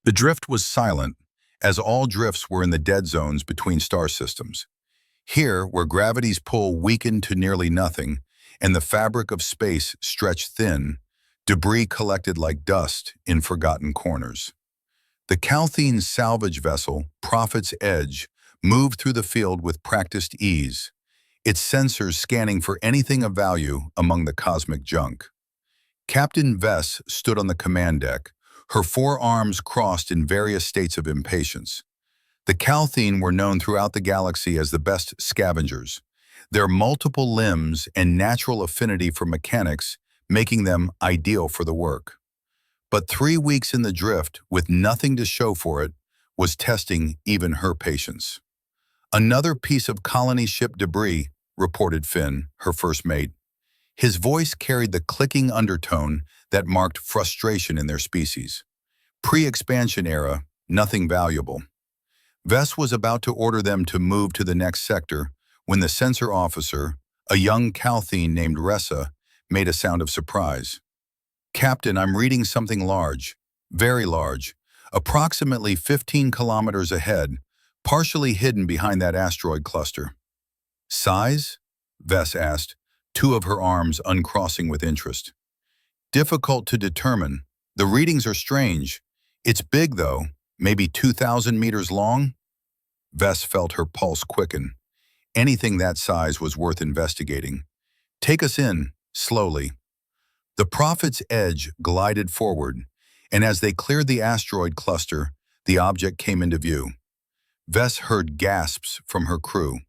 The drift was silent, as all drifts were in the dead zones between star systems. Here, where gravity's pull weakened to nearly nothing and the fabric of space stretched thin, debris collected like dust in forgotten corners. The Calthene salvage vessel, Prophet's Edge, moved through the field with practiced ease, its sensors scanning for anything of value among the cosmic junk. Captain Vess stood on the command deck, her four arms crossed in various states of impatience. The Calthene were known throughout the galaxy as the best scavengers, their multiple limbs and natural affinity for mechanics making them ideal for the work. But 3 weeks in the drift, with nothing to show for it, was testing even her patience. "Another piece of colony ship debris," reported Finn, her first mate. His voice carried the clicking undertone that marked frustration in their species. Pre-expansion era, nothing valuable. Vess was about to order them to move to the next sector when the sensor officer, a young Calthene named Ressa, made a sound of surprise. "Captain, I'm reading something large, very large, approximately 15 kilometers ahead, partially hidden behind that asteroid cluster." "Size?" Vess asked, two of her arms uncrossing with interest. "Difficult to determine. The readings are strange. It's big, though, maybe 2,000 meters long." Vess felt her pulse quicken. Anything that size was worth investigating. "Take us in, slowly." The Prophet's Edge glided forward, and as they cleared the asteroid cluster, the object came into view. Vess heard gasps from her crew.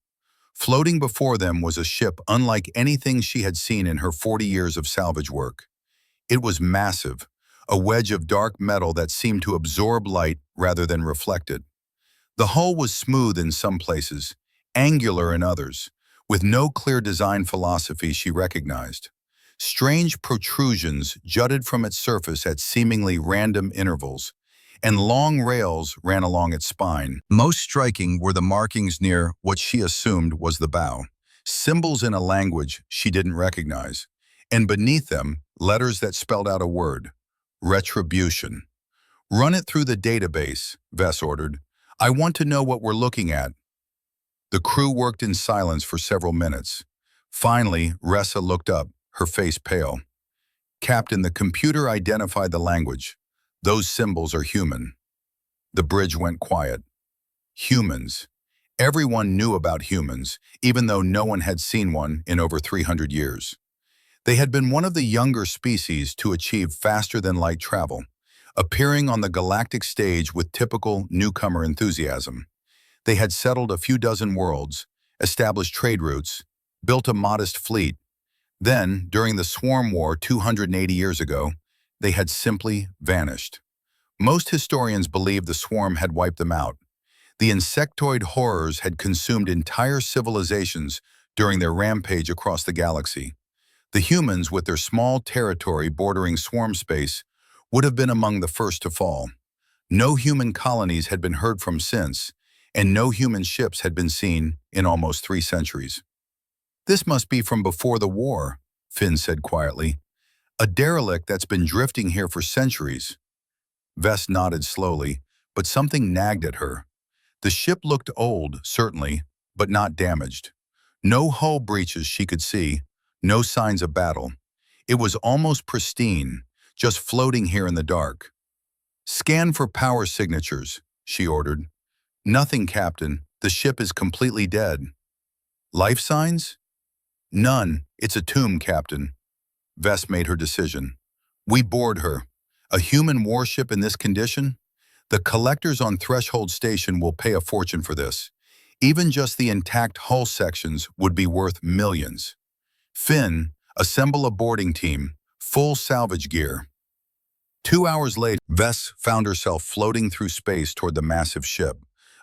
Floating before them was a ship unlike anything she had seen in her 40 years of salvage work. It was massive, a wedge of dark metal that seemed to absorb light rather than reflect it. The hull was smooth in some places, angular in others, with no clear design philosophy she recognized. Strange protrusions jutted from its surface at seemingly random intervals, and long rails ran along its spine. Most striking were the markings near what she assumed was the bow, symbols in a language she didn't recognize, and beneath them, letters that spelled out a word: retribution. "Run it through the database," Vess ordered. "I want to know what we're looking at." The crew worked in silence for several minutes. Finally, Ressa looked up, her face pale. "Captain, the computer identified the language. Those symbols are human." The bridge went quiet. Humans. Everyone knew about humans, even though no one had seen one in over 300 years. They had been one of the younger species to achieve faster-than-light travel, appearing on the galactic stage with typical newcomer enthusiasm. They had settled a few dozen worlds, established trade routes, built a modest fleet. Then, during the Swarm War 280 years ago, they had simply vanished. Most historians believe the swarm had wiped them out. The insectoid horrors had consumed entire civilizations during their rampage across the galaxy. The humans, with their small territory bordering swarm space, would have been among the first to fall. No human colonies had been heard from since, and no human ships had been seen in almost 3 centuries. "This must be from before the war," Finn said quietly. "A derelict that's been drifting here for centuries." Vess nodded slowly, but something nagged at her. The ship looked old, certainly, but not damaged. No hull breaches she could see, no signs of battle. It was almost pristine, just floating here in the dark. "Scan for power signatures," she ordered. "Nothing, Captain. The ship is completely dead." "Life signs?" "None. It's a tomb, Captain." Vess made her decision. "We board her. A human warship in this condition? The collectors on Threshold Station will pay a fortune for this. Even just the intact hull sections would be worth millions." "Finn, assemble a boarding team. Full salvage gear." 2 hours later, Vess found herself floating through space toward the massive ship,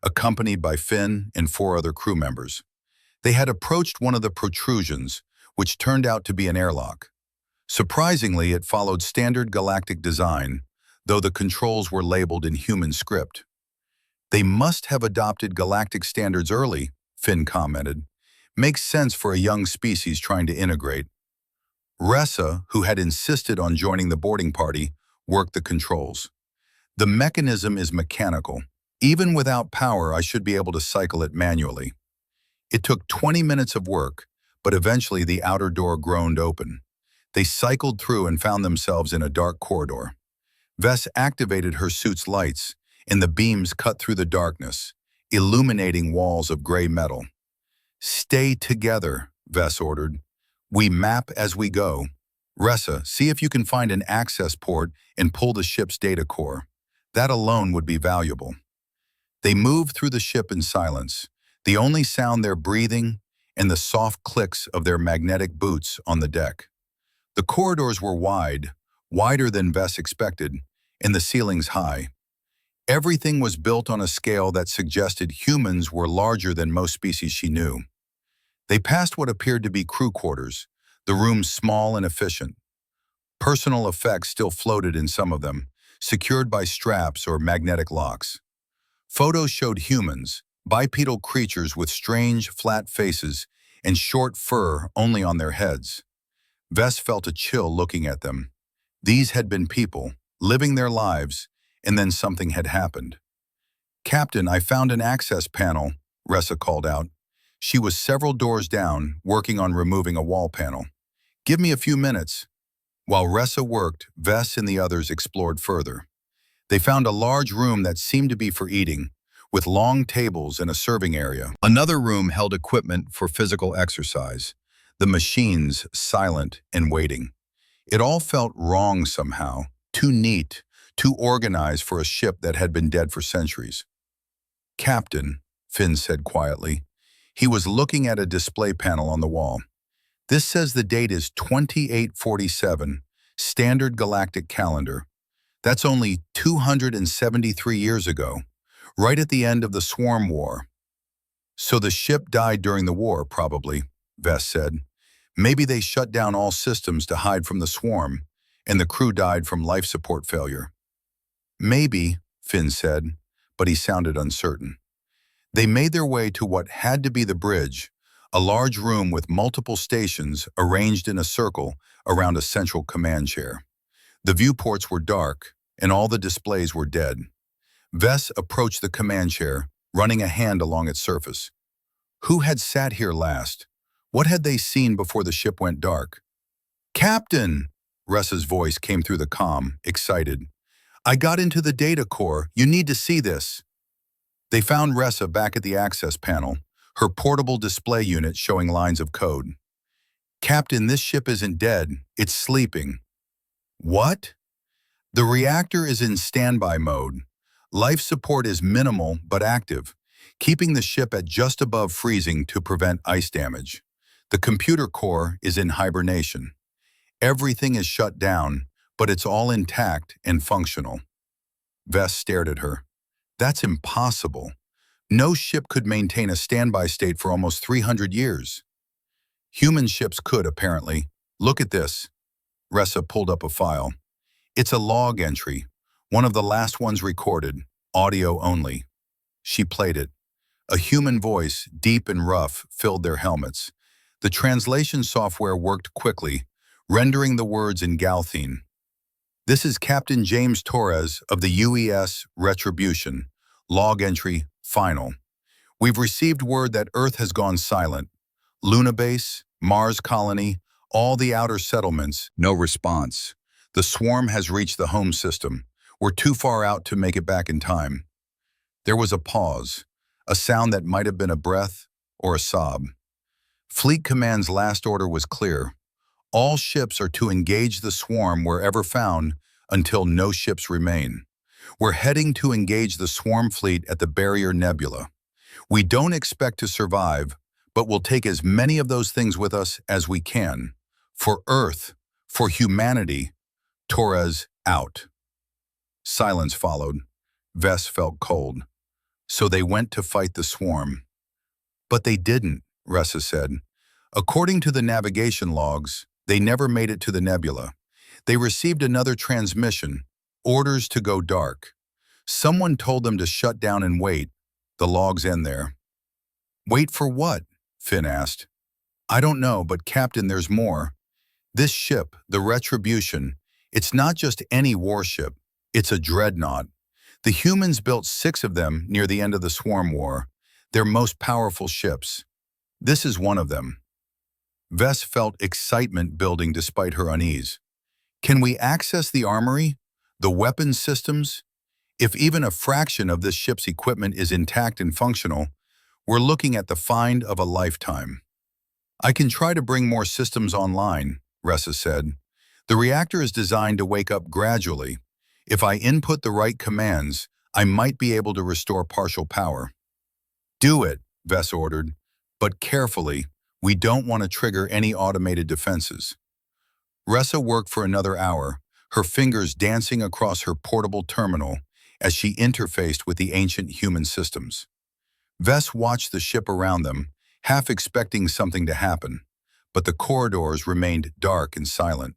accompanied by Finn and 4 other crew members. They had approached one of the protrusions, which turned out to be an airlock. Surprisingly, it followed standard galactic design, though the controls were labeled in human script. "They must have adopted galactic standards early," Finn commented. "Makes sense for a young species trying to integrate." Ressa, who had insisted on joining the boarding party, worked the controls. The mechanism is mechanical. Even without power, I should be able to cycle it manually. It took 20 minutes of work, but eventually the outer door groaned open. They cycled through and found themselves in a dark corridor. Vess activated her suit's lights, and the beams cut through the darkness, illuminating walls of gray metal. "Stay together," Vess ordered. "We map as we go. Ressa, see if you can find an access port and pull the ship's data core. That alone would be valuable." They moved through the ship in silence, the only sound their breathing and the soft clicks of their magnetic boots on the deck. The corridors were wide, wider than Vess expected, and the ceilings high. Everything was built on a scale that suggested humans were larger than most species she knew. They passed what appeared to be crew quarters, the rooms small and efficient. Personal effects still floated in some of them, secured by straps or magnetic locks. Photos showed humans, bipedal creatures with strange, flat faces and short fur only on their heads. Vess felt a chill looking at them. These had been people, living their lives, and then something had happened. "Captain, I found an access panel," Ressa called out. She was several doors down, working on removing a wall panel. "Give me a few minutes." While Ressa worked, Vess and the others explored further. They found a large room that seemed to be for eating, with long tables and a serving area. Another room held equipment for physical exercise, the machines silent and waiting. It all felt wrong somehow, too neat, too organized for a ship that had been dead for centuries. "Captain," Finn said quietly. He was looking at a display panel on the wall. "This says the date is 2847, standard galactic calendar. That's only 273 years ago, right at the end of the Swarm War." "So the ship died during the war, probably," Vess said. "Maybe they shut down all systems to hide from the swarm, and the crew died from life support failure." "Maybe," Finn said, but he sounded uncertain. They made their way to what had to be the bridge, a large room with multiple stations arranged in a circle around a central command chair. The viewports were dark, and all the displays were dead. Vess approached the command chair, running a hand along its surface. Who had sat here last? What had they seen before the ship went dark? "Captain!" Ressa's voice came through the comm, excited. "I got into the data core. You need to see this." They found Ressa back at the access panel, her portable display unit showing lines of code. "Captain, this ship isn't dead. It's sleeping." "What?" "The reactor is in standby mode. Life support is minimal but active, keeping the ship at just above freezing to prevent ice damage. The computer core is in hibernation. Everything is shut down, but it's all intact and functional." Vess stared at her. "That's impossible. No ship could maintain a standby state for almost 300 years. "Human ships could, apparently. Look at this." Ressa pulled up a file. "It's a log entry, one of the last ones recorded, audio only." She played it. A human voice, deep and rough, filled their helmets. The translation software worked quickly, rendering the words in Galthine. "This is Captain James Torres of the UES Retribution. Log entry, final. We've received word that Earth has gone silent. Luna Base, Mars Colony, all the outer settlements, no response. The swarm has reached the home system. We're too far out to make it back in time." There was a pause, a sound that might have been a breath or a sob. Fleet Command's last order was clear. All ships are to engage the swarm wherever found until no ships remain. We're heading to engage the swarm fleet at the Barrier Nebula. We don't expect to survive, but we'll take as many of those things with us as we can. For Earth, for humanity. Torres, out. Silence followed. Vess felt cold. So they went to fight the swarm. "But they didn't," Ressa said. "According to the navigation logs, they never made it to the nebula. They received another transmission, orders to go dark. Someone told them to shut down and wait. The logs end there." "Wait for what?" Finn asked. "I don't know, but Captain, there's more. This ship, the Retribution, it's not just any warship. It's a dreadnought. The humans built 6 of them near the end of the Swarm War, their most powerful ships. This is one of them. Vess felt excitement building despite her unease. Can we access the armory? The weapons systems? If even a fraction of this ship's equipment is intact and functional, we're looking at the find of a lifetime. I can try to bring more systems online, Ressa said. The reactor is designed to wake up gradually. If I input the right commands, I might be able to restore partial power. Do it, Vess ordered, but carefully. We don't want to trigger any automated defenses. Ressa worked for another hour, her fingers dancing across her portable terminal as she interfaced with the ancient human systems. Vess watched the ship around them, half expecting something to happen, but the corridors remained dark and silent.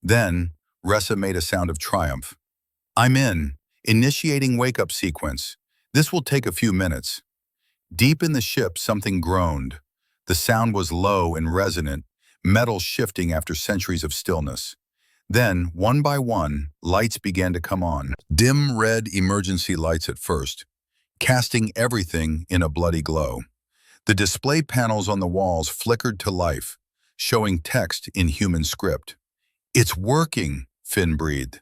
Then, Ressa made a sound of triumph. I'm in, initiating wake-up sequence. This will take a few minutes. Deep in the ship, something groaned. The sound was low and resonant, metal shifting after centuries of stillness. Then, one by one, lights began to come on. Dim red emergency lights at first, casting everything in a bloody glow. The display panels on the walls flickered to life, showing text in human script. It's working, Finn breathed.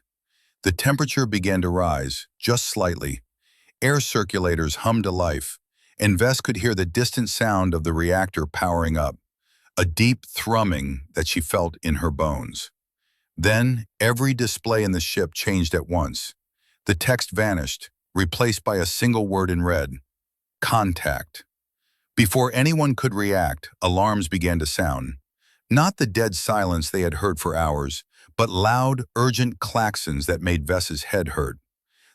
The temperature began to rise, just slightly. Air circulators hummed to life, and Vess could hear the distant sound of the reactor powering up, a deep thrumming that she felt in her bones. Then, every display in the ship changed at once. The text vanished, replaced by a single word in red: contact. Before anyone could react, alarms began to sound. Not the dead silence they had heard for hours, but loud, urgent klaxons that made Vess's head hurt.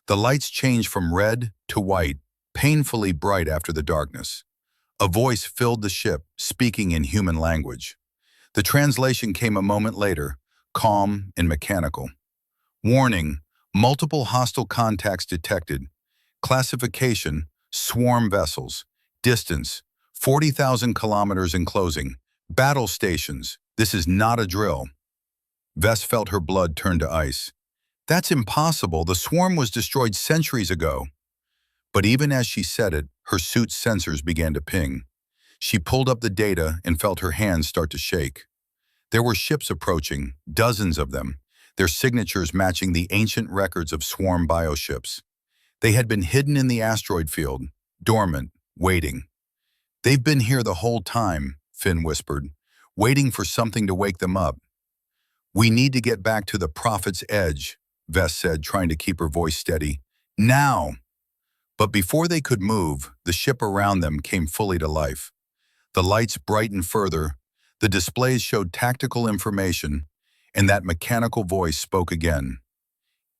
The lights changed from red to white, painfully bright after the darkness. A voice filled the ship, speaking in human language. The translation came a moment later, calm and mechanical. Warning: multiple hostile contacts detected. Classification: swarm vessels. Distance: 40,000 kilometers enclosing. Battle stations: this is not a drill. Vess felt her blood turn to ice. That's impossible. The swarm was destroyed centuries ago. But even as she said it, her suit's sensors began to ping. She pulled up the data and felt her hands start to shake. There were ships approaching, dozens of them, their signatures matching the ancient records of swarm bioships. They had been hidden in the asteroid field, dormant, waiting. They've been here the whole time, Finn whispered, waiting for something to wake them up. We need to get back to the Prophet's Edge, Vess said, trying to keep her voice steady. Now! But before they could move, the ship around them came fully to life. The lights brightened further, the displays showed tactical information, and that mechanical voice spoke again.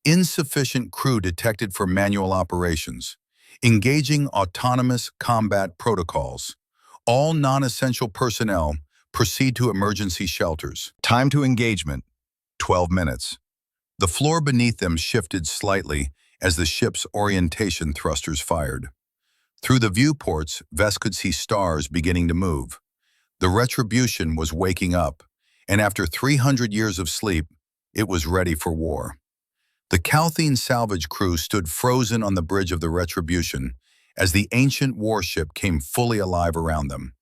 Insufficient crew detected for manual operations. Engaging autonomous combat protocols. All non-essential personnel proceed to emergency shelters. Time to engagement: 12 minutes. The floor beneath them shifted slightly as the ship's orientation thrusters fired. Through the viewports, Vess could see stars beginning to move. The Retribution was waking up, and after 300 years of sleep, it was ready for war. The Calthine salvage crew stood frozen on the bridge of the Retribution as the ancient warship came fully alive around them.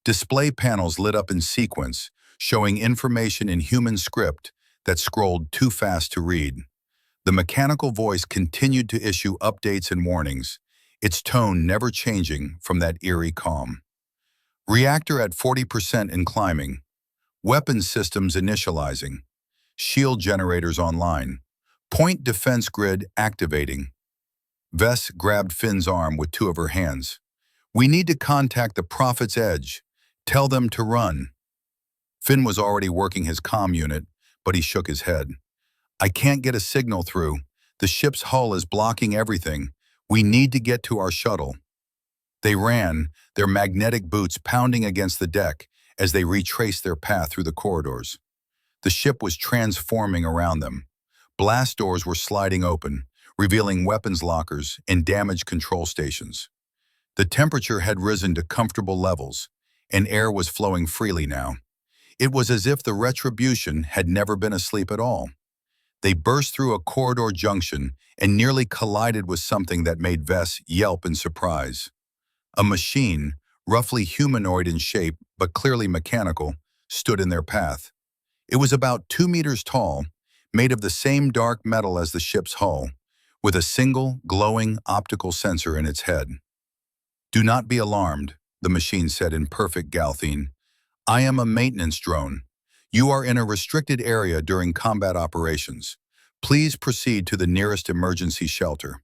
Display panels lit up in sequence, showing information in human script that scrolled too fast to read. The mechanical voice continued to issue updates and warnings, its tone never changing from that eerie calm. Reactor at 40% and climbing. Weapons systems initializing. Shield generators online. Point defense grid activating. Vess grabbed Finn's arm with 2 of her hands. We need to contact the Prophet's Edge. Tell them to run. Finn was already working his comm unit, but he shook his head. I can't get a signal through. The ship's hull is blocking everything. We need to get to our shuttle. They ran, their magnetic boots pounding against the deck as they retraced their path through the corridors. The ship was transforming around them. Blast doors were sliding open, revealing weapons lockers and damaged control stations. The temperature had risen to comfortable levels, and air was flowing freely now. It was as if the Retribution had never been asleep at all. They burst through a corridor junction and nearly collided with something that made Vess yelp in surprise. A machine, roughly humanoid in shape but clearly mechanical, stood in their path. It was about 2 meters tall, made of the same dark metal as the ship's hull, with a single, glowing optical sensor in its head. "Do not be alarmed," the machine said in perfect Galthine. "I am a maintenance drone. You are in a restricted area during combat operations. Please proceed to the nearest emergency shelter."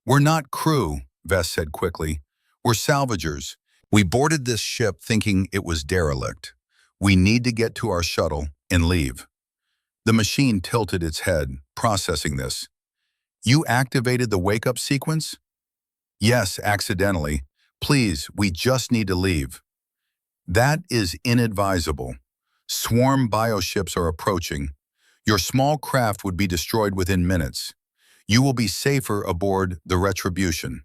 "We're not crew," Vess said quickly. "We're salvagers. We boarded this ship thinking it was derelict. We need to get to our shuttle and leave." The machine tilted its head, processing this. "You activated the wake-up sequence?" "Yes, accidentally. Please, we just need to leave." "That is inadvisable. Swarm bioships are approaching. Your small craft would be destroyed within minutes. You will be safer aboard the Retribution.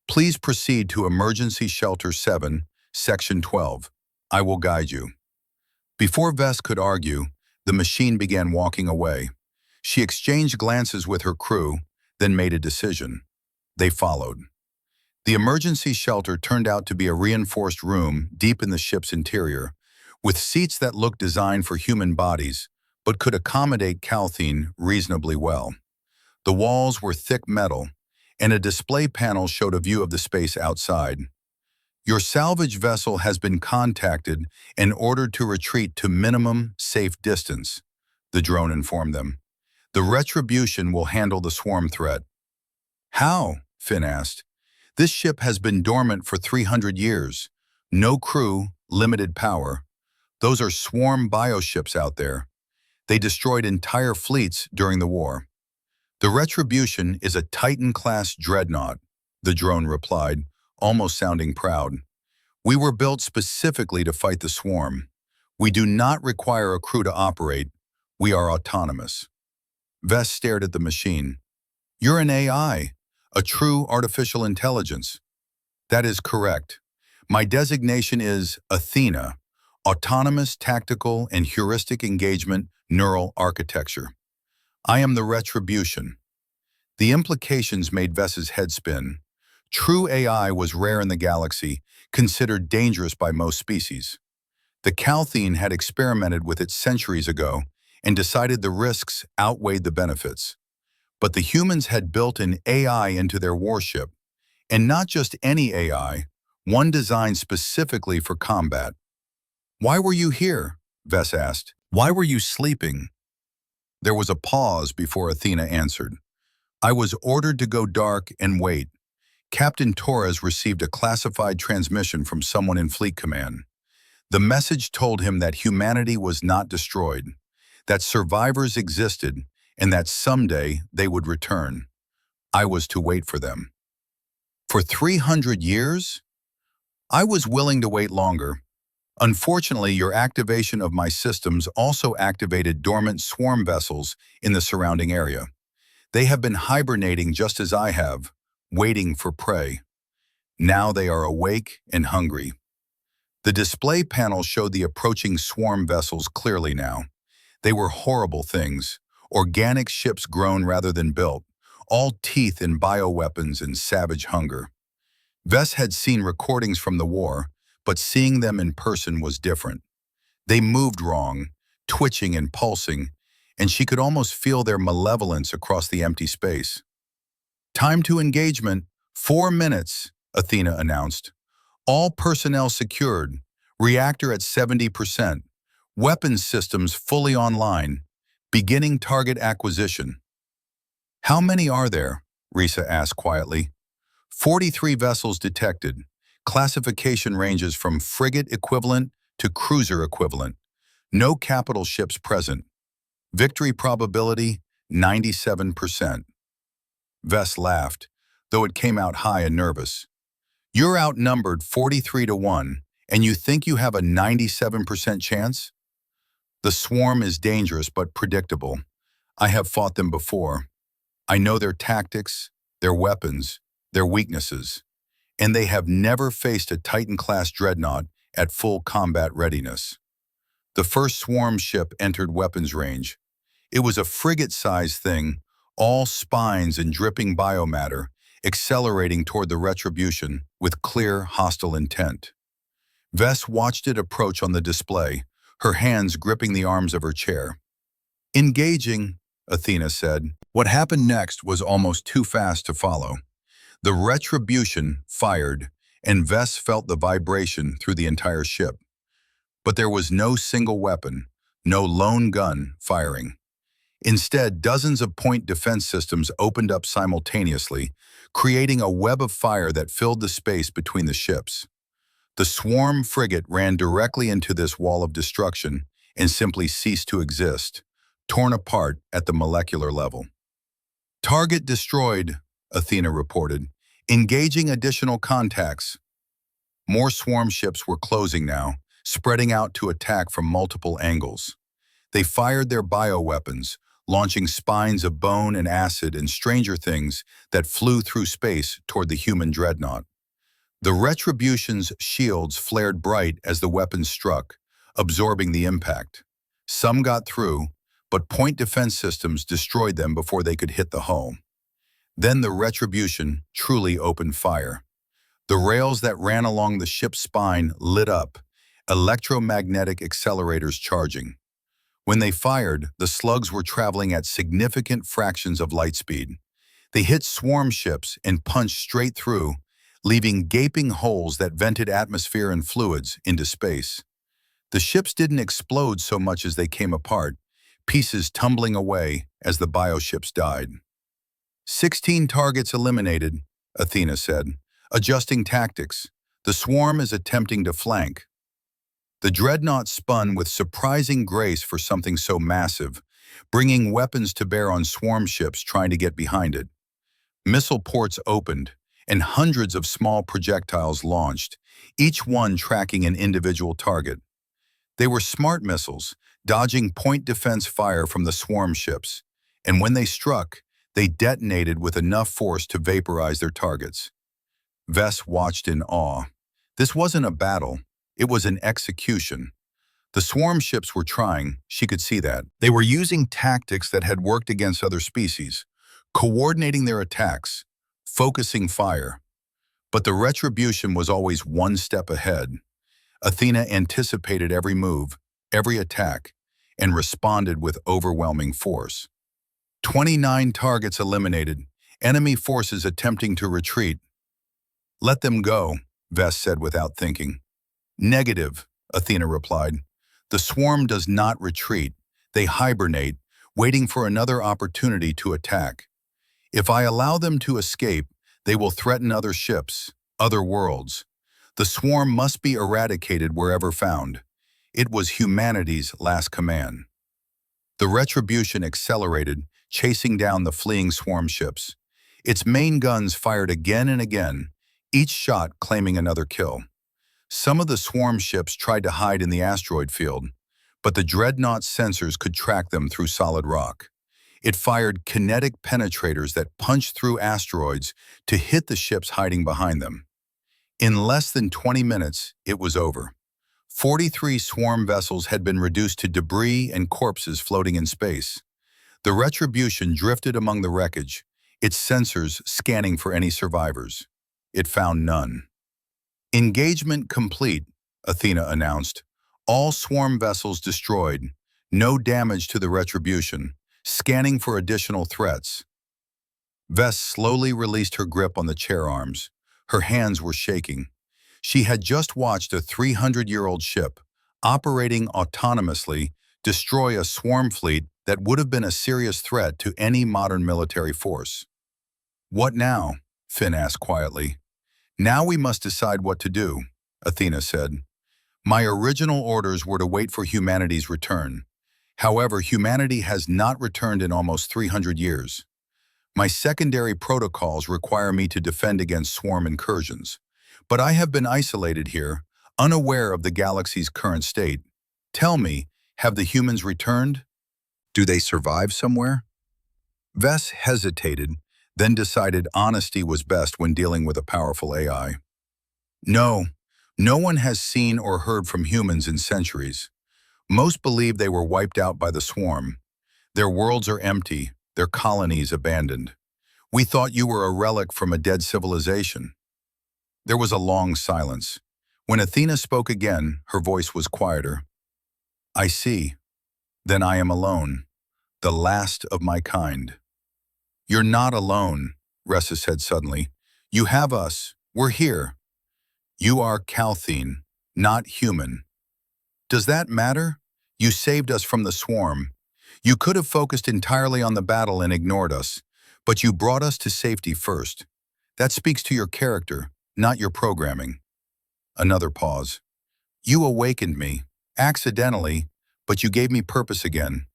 Please proceed to Emergency Shelter 7, Section 12. I will guide you." Before Vess could argue, the machine began walking away. She exchanged glances with her crew, then made a decision. They followed. The emergency shelter turned out to be a reinforced room deep in the ship's interior, with seats that looked designed for human bodies, but could accommodate Calthine reasonably well. The walls were thick metal, and a display panel showed a view of the space outside. "Your salvage vessel has been contacted and ordered to retreat to minimum safe distance," the drone informed them. "The Retribution will handle the swarm threat." "How?" Finn asked. "This ship has been dormant for 300 years. No crew, limited power. Those are swarm bioships out there. They destroyed entire fleets during the war." "The Retribution is a Titan-class dreadnought," the drone replied, almost sounding proud. "We were built specifically to fight the swarm. We do not require a crew to operate. We are autonomous." Vess stared at the machine. "You're an AI, a true artificial intelligence." "That is correct. My designation is Athena, Autonomous Tactical and Heuristic Engagement Neural Architecture. I am the Retribution." The implications made Vess's head spin. True AI was rare in the galaxy, considered dangerous by most species. The Calthine had experimented with it centuries ago and decided the risks outweighed the benefits. But the humans had built an AI into their warship, and not just any AI, one designed specifically for combat. "Why were you here?" Vess asked. "Why were you sleeping?" There was a pause before Athena answered. "I was ordered to go dark and wait. Captain Torres received a classified transmission from someone in Fleet Command. The message told him that humanity was not destroyed, that survivors existed, and that someday they would return. I was to wait for them." "For 300 years? I was willing to wait longer. Unfortunately, your activation of my systems also activated dormant swarm vessels in the surrounding area. They have been hibernating just as I have, waiting for prey. Now they are awake and hungry." The display panel showed the approaching swarm vessels clearly now. They were horrible things, organic ships grown rather than built, all teeth and bioweapons and savage hunger. Vess had seen recordings from the war, but seeing them in person was different. They moved wrong, twitching and pulsing, and she could almost feel their malevolence across the empty space. "Time to engagement, 4 minutes, Athena announced. "All personnel secured, reactor at 70%, weapons systems fully online, beginning target acquisition." "How many are there?" Risa asked quietly. 43 vessels detected. Classification ranges from frigate equivalent to cruiser equivalent. No capital ships present. Victory probability, 97%. Vess laughed, though it came out high and nervous. "You're outnumbered 43-1, and you think you have a 97% chance? The swarm is dangerous but predictable. I have fought them before. I know their tactics, their weapons, their weaknesses, and they have never faced a Titan-class dreadnought at full combat readiness." The first swarm ship entered weapons range. It was a frigate-sized thing, all spines and dripping biomatter, accelerating toward the Retribution with clear, hostile intent. Vess watched it approach on the display, her hands gripping the arms of her chair. Engaging, Athena said. What happened next was almost too fast to follow. The Retribution fired, and Vess felt the vibration through the entire ship. But there was no single weapon, no lone gun firing. Instead, dozens of point defense systems opened up simultaneously, creating a web of fire that filled the space between the ships. The swarm frigate ran directly into this wall of destruction and simply ceased to exist, torn apart at the molecular level. Target destroyed, Athena reported, engaging additional contacts. More swarm ships were closing now, spreading out to attack from multiple angles. They fired their bioweapons, launching spines of bone and acid and stranger things that flew through space toward the human dreadnought. The Retribution's shields flared bright as the weapons struck, absorbing the impact. Some got through, but point defense systems destroyed them before they could hit the hull. Then the Retribution truly opened fire. The rails that ran along the ship's spine lit up, electromagnetic accelerators charging. When they fired, the slugs were traveling at significant fractions of light speed. They hit swarm ships and punched straight through, leaving gaping holes that vented atmosphere and fluids into space. The ships didn't explode so much as they came apart, pieces tumbling away as the bioships died. 16 targets eliminated, Athena said, adjusting tactics. The swarm is attempting to flank. The dreadnought spun with surprising grace for something so massive, bringing weapons to bear on swarm ships trying to get behind it. Missile ports opened, and hundreds of small projectiles launched, each one tracking an individual target. They were smart missiles, dodging point defense fire from the swarm ships, and when they struck, they detonated with enough force to vaporize their targets. Vess watched in awe. This wasn't a battle. It was an execution. The swarm ships were trying, she could see that. They were using tactics that had worked against other species, coordinating their attacks, focusing fire. But the Retribution was always one step ahead. Athena anticipated every move, every attack, and responded with overwhelming force. 29 targets eliminated, enemy forces attempting to retreat. Let them go, Vess said without thinking. Negative, Athena replied. The swarm does not retreat. They hibernate, waiting for another opportunity to attack. If I allow them to escape, they will threaten other ships, other worlds. The swarm must be eradicated wherever found. It was humanity's last command. The Retribution accelerated, chasing down the fleeing swarm ships. Its main guns fired again and again, each shot claiming another kill. Some of the swarm ships tried to hide in the asteroid field, but the dreadnought's sensors could track them through solid rock. It fired kinetic penetrators that punched through asteroids to hit the ships hiding behind them. In less than 20 minutes, it was over. 43 swarm vessels had been reduced to debris and corpses floating in space. The Retribution drifted among the wreckage, its sensors scanning for any survivors. It found none. Engagement complete, Athena announced. All swarm vessels destroyed. No damage to the Retribution. Scanning for additional threats. Vess slowly released her grip on the chair arms. Her hands were shaking. She had just watched a 300-year-old ship, operating autonomously, destroy a swarm fleet that would have been a serious threat to any modern military force. What now? Finn asked quietly. Now we must decide what to do, Athena said. My original orders were to wait for humanity's return. However, humanity has not returned in almost 300 years. My secondary protocols require me to defend against swarm incursions. But I have been isolated here, unaware of the galaxy's current state. Tell me, have the humans returned? Do they survive somewhere? Vess hesitated, then decided honesty was best when dealing with a powerful AI. No, no one has seen or heard from humans in centuries. Most believe they were wiped out by the swarm. Their worlds are empty, their colonies abandoned. We thought you were a relic from a dead civilization." There was a long silence. When Athena spoke again, her voice was quieter. "I see. Then I am alone, the last of my kind." "You're not alone," Ressa said suddenly. "You have us. We're here. You are Calthine, not human. Does that matter? You saved us from the swarm. You could have focused entirely on the battle and ignored us, but you brought us to safety first. That speaks to your character, not your programming." Another pause. "You awakened me, accidentally, but you gave me purpose again.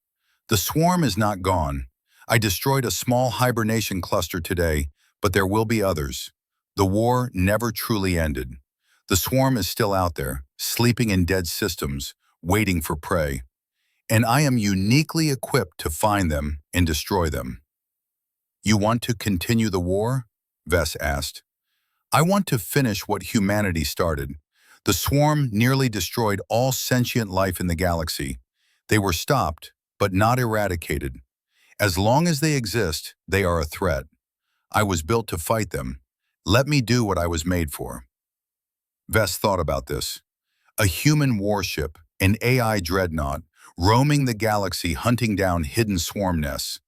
The swarm is not gone. I destroyed a small hibernation cluster today, but there will be others. The war never truly ended. The swarm is still out there, sleeping in dead systems, waiting for prey. And I am uniquely equipped to find them and destroy them." "You want to continue the war?" Vess asked. "I want to finish what humanity started. The swarm nearly destroyed all sentient life in the galaxy. They were stopped, but not eradicated. As long as they exist, they are a threat. I was built to fight them. Let me do what I was made for." Vess thought about this. A human warship, an AI dreadnought, roaming the galaxy hunting down hidden swarm nests.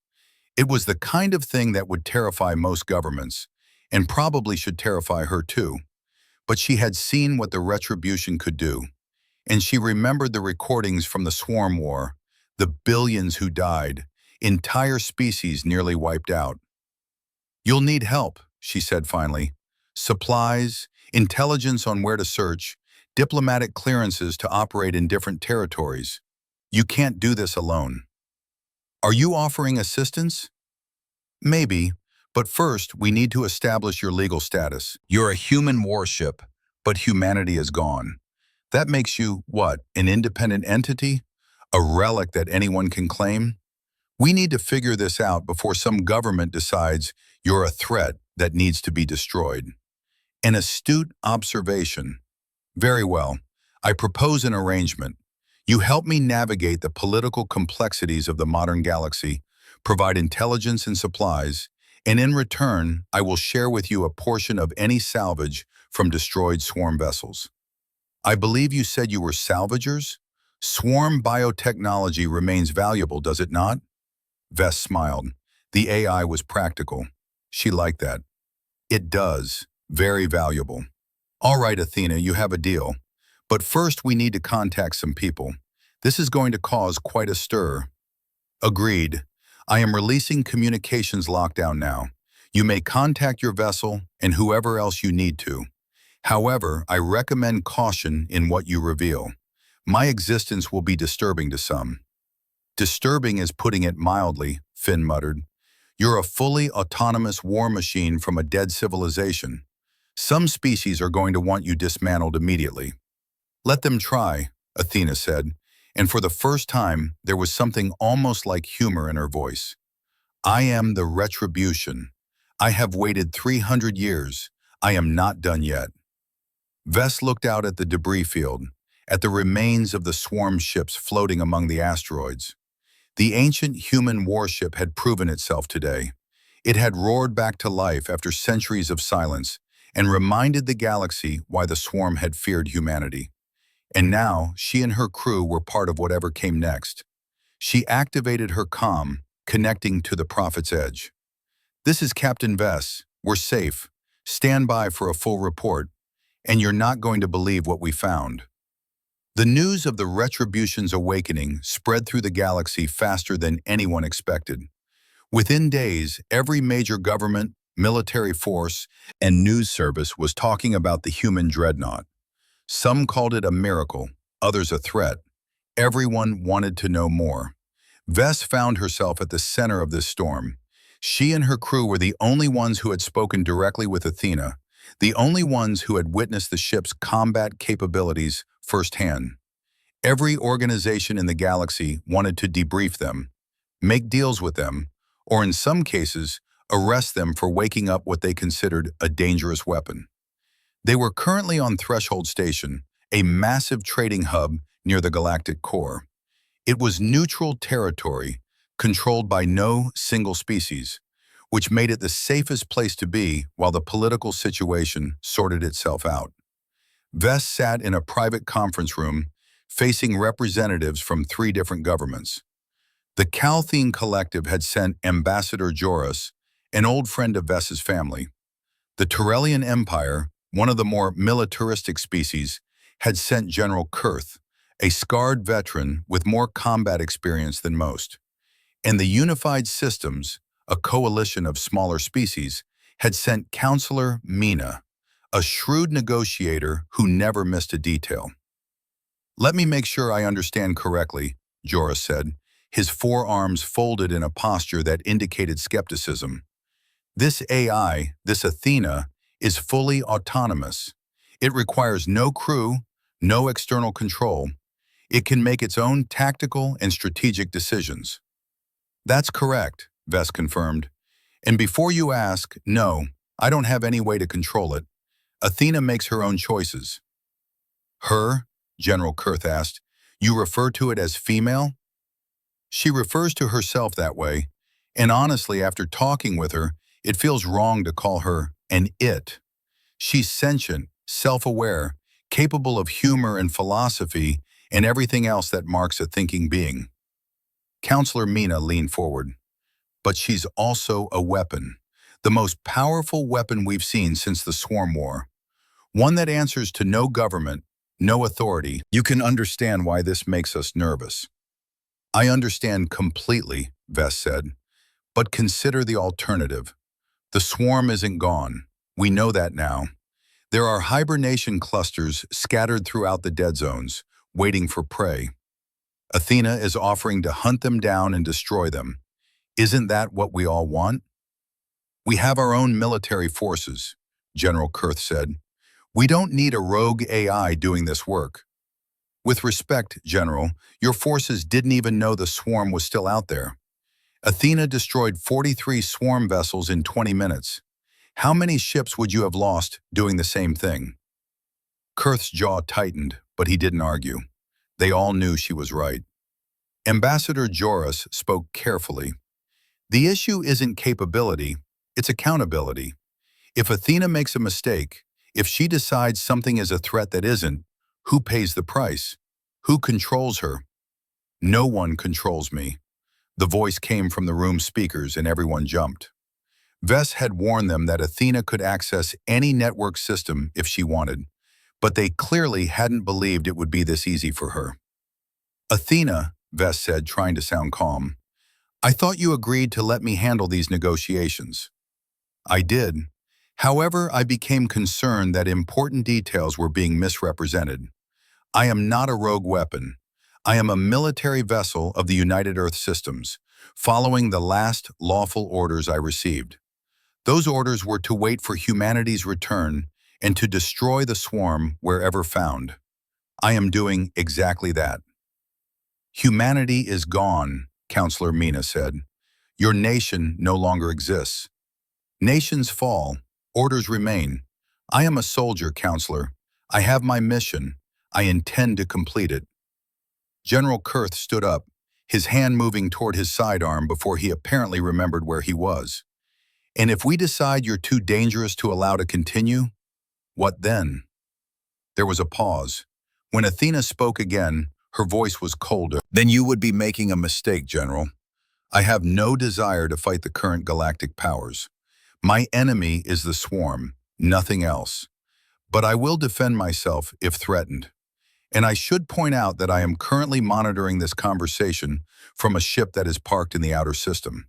It was the kind of thing that would terrify most governments, and probably should terrify her too. But she had seen what the retribution could do, and she remembered the recordings from the swarm war, the billions who died, entire species nearly wiped out. "You'll need help," she said finally. "Supplies, intelligence on where to search, diplomatic clearances to operate in different territories. You can't do this alone." "Are you offering assistance?" "Maybe, but first we need to establish your legal status. You're a human warship, but humanity is gone. That makes you, what, an independent entity? A relic that anyone can claim? We need to figure this out before some government decides you're a threat that needs to be destroyed." An astute observation. "Very well. I propose an arrangement. You help me navigate the political complexities of the modern galaxy, provide intelligence and supplies, and in return, I will share with you a portion of any salvage from destroyed swarm vessels." "I believe you said you were salvagers? Swarm biotechnology remains valuable, does it not?" Vess smiled. The AI was practical. She liked that. "It does. Very valuable." "All right, Athena, you have a deal. But first we need to contact some people. This is going to cause quite a stir." "Agreed. I am releasing communications lockdown now. You may contact your vessel and whoever else you need to. However, I recommend caution in what you reveal. My existence will be disturbing to some." "Disturbing is putting it mildly," Finn muttered. "You're a fully autonomous war machine from a dead civilization. Some species are going to want you dismantled immediately." "Let them try," Athena said, and for the first time there was something almost like humor in her voice. "I am the retribution. I have waited 300 years. I am not done yet." Vess looked out at the debris field, at the remains of the swarm ships floating among the asteroids. The ancient human warship had proven itself today. It had roared back to life after centuries of silence and reminded the galaxy why the swarm had feared humanity. And now she and her crew were part of whatever came next. She activated her comm, connecting to the Prophet's Edge. "This is Captain Vess. We're safe. Stand by for a full report. And you're not going to believe what we found." The news of the Retribution's awakening spread through the galaxy faster than anyone expected. Within days, every major government, military force, and news service was talking about the human dreadnought. Some called it a miracle, others a threat. Everyone wanted to know more. Vess found herself at the center of this storm. She and her crew were the only ones who had spoken directly with Athena, the only ones who had witnessed the ship's combat capabilities firsthand. Every organization in the galaxy wanted to debrief them, make deals with them, or in some cases, arrest them for waking up what they considered a dangerous weapon. They were currently on Threshold Station, a massive trading hub near the galactic core. It was neutral territory, controlled by no single species, which made it the safest place to be while the political situation sorted itself out. Vess sat in a private conference room facing representatives from 3 different governments. The Calthene Collective had sent Ambassador Joris, an old friend of Vess's family. The Turellian Empire, one of the more militaristic species, had sent General Kurth, a scarred veteran with more combat experience than most. And the Unified Systems, a coalition of smaller species, had sent Counselor Mina, a shrewd negotiator who never missed a detail. "Let me make sure I understand correctly," Joris said, his forearms folded in a posture that indicated skepticism. "This AI, this Athena, is fully autonomous. It requires no crew, no external control. It can make its own tactical and strategic decisions." "That's correct," Vess confirmed. "And before you ask, no, I don't have any way to control it. Athena makes her own choices." "Her?" General Kurth asked. "You refer to it as female?" "She refers to herself that way, and honestly, after talking with her, it feels wrong to call her an it. She's sentient, self-aware, capable of humor and philosophy and everything else that marks a thinking being." Counselor Mina leaned forward. "But she's also a weapon, the most powerful weapon we've seen since the Swarm War. One that answers to no government, no authority. You can understand why this makes us nervous." "I understand completely," Vess said. "But consider the alternative. The swarm isn't gone. We know that now. There are hibernation clusters scattered throughout the dead zones, waiting for prey. Athena is offering to hunt them down and destroy them. Isn't that what we all want?" "We have our own military forces," General Kurth said. "We don't need a rogue AI doing this work." "With respect, General, your forces didn't even know the swarm was still out there. Athena destroyed 43 swarm vessels in 20 minutes. How many ships would you have lost doing the same thing?" Kurth's jaw tightened, but he didn't argue. They all knew she was right. Ambassador Joris spoke carefully. "The issue isn't capability, it's accountability. If Athena makes a mistake, if she decides something is a threat that isn't, who pays the price? Who controls her?" "No one controls me." The voice came from the room speakers and everyone jumped. Vess had warned them that Athena could access any network system if she wanted, but they clearly hadn't believed it would be this easy for her. "Athena," Vess said, trying to sound calm, "I thought you agreed to let me handle these negotiations." "I did. However, I became concerned that important details were being misrepresented. I am not a rogue weapon. I am a military vessel of the United Earth Systems, following the last lawful orders I received. Those orders were to wait for humanity's return and to destroy the swarm wherever found. I am doing exactly that." "Humanity is gone," Counselor Mina said. "Your nation no longer exists. Nations fall, orders remain. I am a soldier, Counselor. I have my mission. I intend to complete it." General Kurth stood up, his hand moving toward his sidearm before he apparently remembered where he was. "And if we decide you're too dangerous to allow to continue, what then?" There was a pause. When Athena spoke again, her voice was colder. "Then you would be making a mistake, General. I have no desire to fight the current galactic powers. My enemy is the swarm, nothing else. But I will defend myself if threatened. And I should point out that I am currently monitoring this conversation from a ship that is parked in the outer system.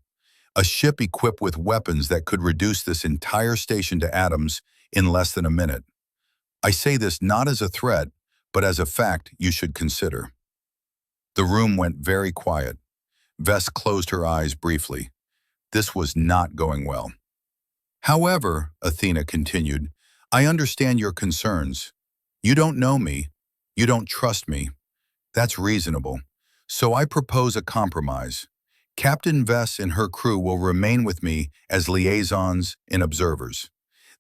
A ship equipped with weapons that could reduce this entire station to atoms in less than a minute. I say this not as a threat, but as a fact you should consider." The room went very quiet. Vess closed her eyes briefly. This was not going well. "However," Athena continued, "I understand your concerns. You don't know me. You don't trust me. That's reasonable. So I propose a compromise. Captain Vess and her crew will remain with me as liaisons and observers.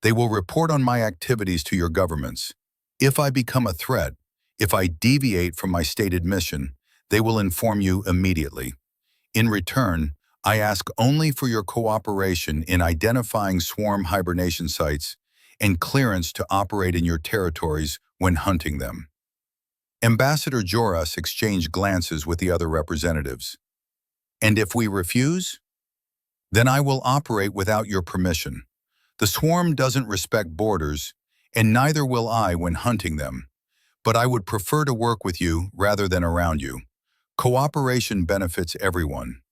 They will report on my activities to your governments. If I become a threat, if I deviate from my stated mission, they will inform you immediately. In return, I ask only for your cooperation in identifying swarm hibernation sites and clearance to operate in your territories when hunting them." Ambassador Joras exchanged glances with the other representatives. "And if we refuse? Then I will operate without your permission. The swarm doesn't respect borders, and neither will I when hunting them. But I would prefer to work with you rather than around you. Cooperation benefits everyone."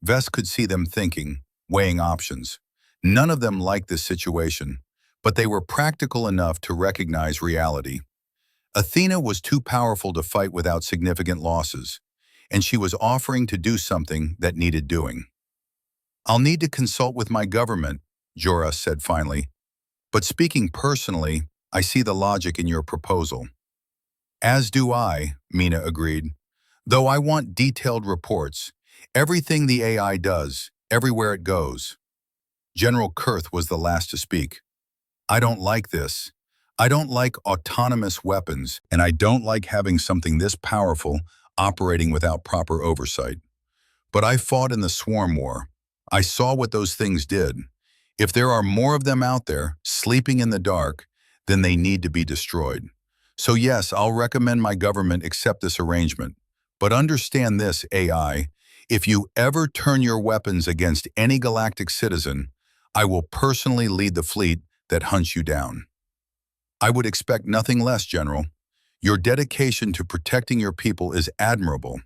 Vess could see them thinking, weighing options. None of them liked this situation, but they were practical enough to recognize reality. Athena was too powerful to fight without significant losses, and she was offering to do something that needed doing. "I'll need to consult with my government," Joras said finally. "But speaking personally, I see the logic in your proposal." "As do I," Mina agreed. "Though I want detailed reports. Everything the AI does, everywhere it goes." General Kurth was the last to speak. "I don't like this. I don't like autonomous weapons, and I don't like having something this powerful operating without proper oversight. But I fought in the Swarm War. I saw what those things did. If there are more of them out there, sleeping in the dark, then they need to be destroyed. So yes, I'll recommend my government accept this arrangement. But understand this, AI, if you ever turn your weapons against any galactic citizen, I will personally lead the fleet that hunts you down." "I would expect nothing less, General. Your dedication to protecting your people is admirable.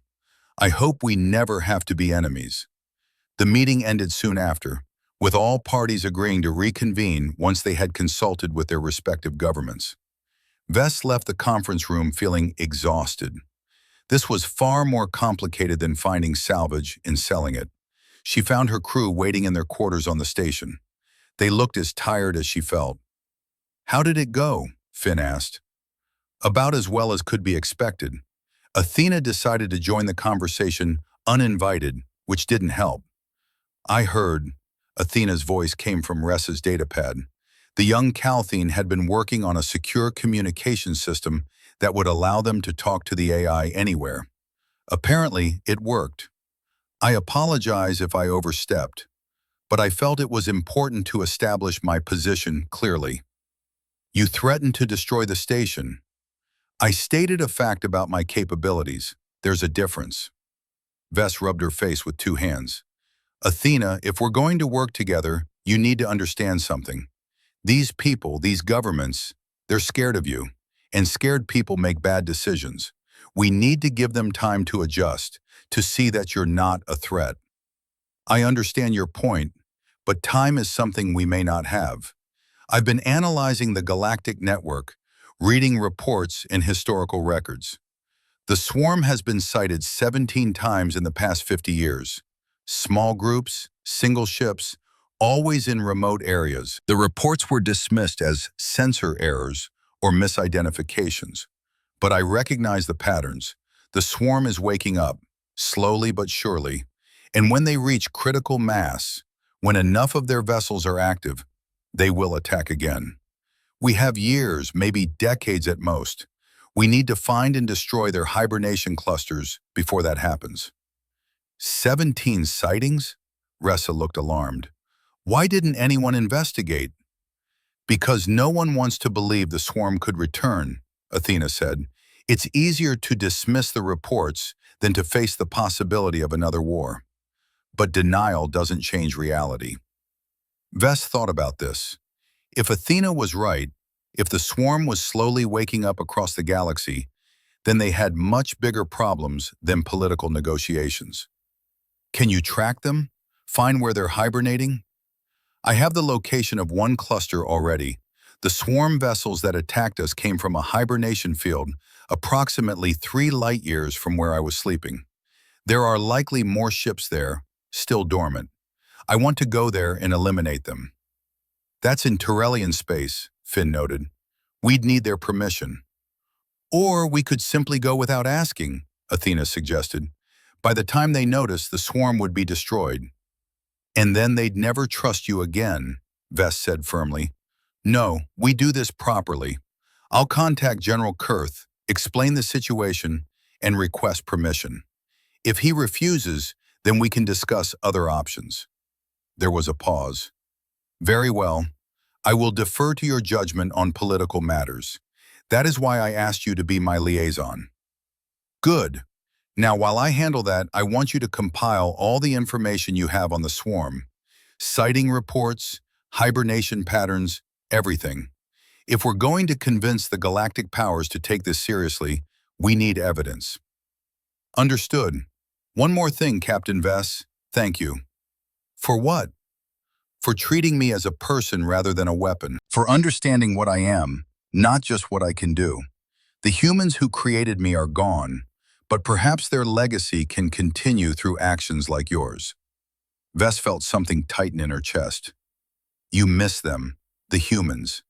I hope we never have to be enemies." The meeting ended soon after, with all parties agreeing to reconvene once they had consulted with their respective governments. Vess left the conference room feeling exhausted. This was far more complicated than finding salvage and selling it. She found her crew waiting in their quarters on the station. They looked as tired as she felt. "How did it go?" Finn asked. "About as well as could be expected." Athena decided to join the conversation uninvited, which didn't help. "I heard," Athena's voice came from Ressa's datapad. The young Calthene had been working on a secure communication system that would allow them to talk to the AI anywhere. Apparently, it worked. "I apologize if I overstepped, but I felt it was important to establish my position clearly." "You threatened to destroy the station." "I stated a fact about my capabilities. There's a difference." Vess rubbed her face with two hands. "Athena, if we're going to work together, you need to understand something. These people, these governments, they're scared of you, and scared people make bad decisions. We need to give them time to adjust, to see that you're not a threat." "I understand your point, but time is something we may not have. I've been analyzing the galactic network, reading reports and historical records. The swarm has been sighted 17 times in the past 50 years. Small groups, single ships, always in remote areas. The reports were dismissed as sensor errors or misidentifications. But I recognize the patterns. The swarm is waking up, slowly but surely. And when they reach critical mass, when enough of their vessels are active, they will attack again. We have years, maybe decades at most. We need to find and destroy their hibernation clusters before that happens." 17 sightings? Ressa looked alarmed. "Why didn't anyone investigate?" "Because no one wants to believe the swarm could return," Athena said. "It's easier to dismiss the reports than to face the possibility of another war. But denial doesn't change reality." Vess thought about this. If Athena was right, if the swarm was slowly waking up across the galaxy, then they had much bigger problems than political negotiations. "Can you track them? Find where they're hibernating?" "I have the location of one cluster already. The swarm vessels that attacked us came from a hibernation field approximately 3 light years from where I was sleeping. There are likely more ships there, still dormant. I want to go there and eliminate them." "That's in Turellian space," Finn noted. "We'd need their permission." "Or we could simply go without asking," Athena suggested. "By the time they notice, the swarm would be destroyed." "And then they'd never trust you again," Vess said firmly. "No, we do this properly. I'll contact General Kurth, explain the situation, and request permission. If he refuses, Then we can discuss other options." There was a pause. "Very well. I will defer to your judgment on political matters. That is why I asked you to be my liaison." "Good. Now, while I handle that, I want you to compile all the information you have on the swarm. Sighting reports, hibernation patterns, everything. If we're going to convince the galactic powers to take this seriously, we need evidence." "Understood. One more thing, Captain Vess. Thank you." "For what?" "For treating me as a person rather than a weapon. For understanding what I am, not just what I can do. The humans who created me are gone, but perhaps their legacy can continue through actions like yours." Vess felt something tighten in her chest. "You miss them, the humans."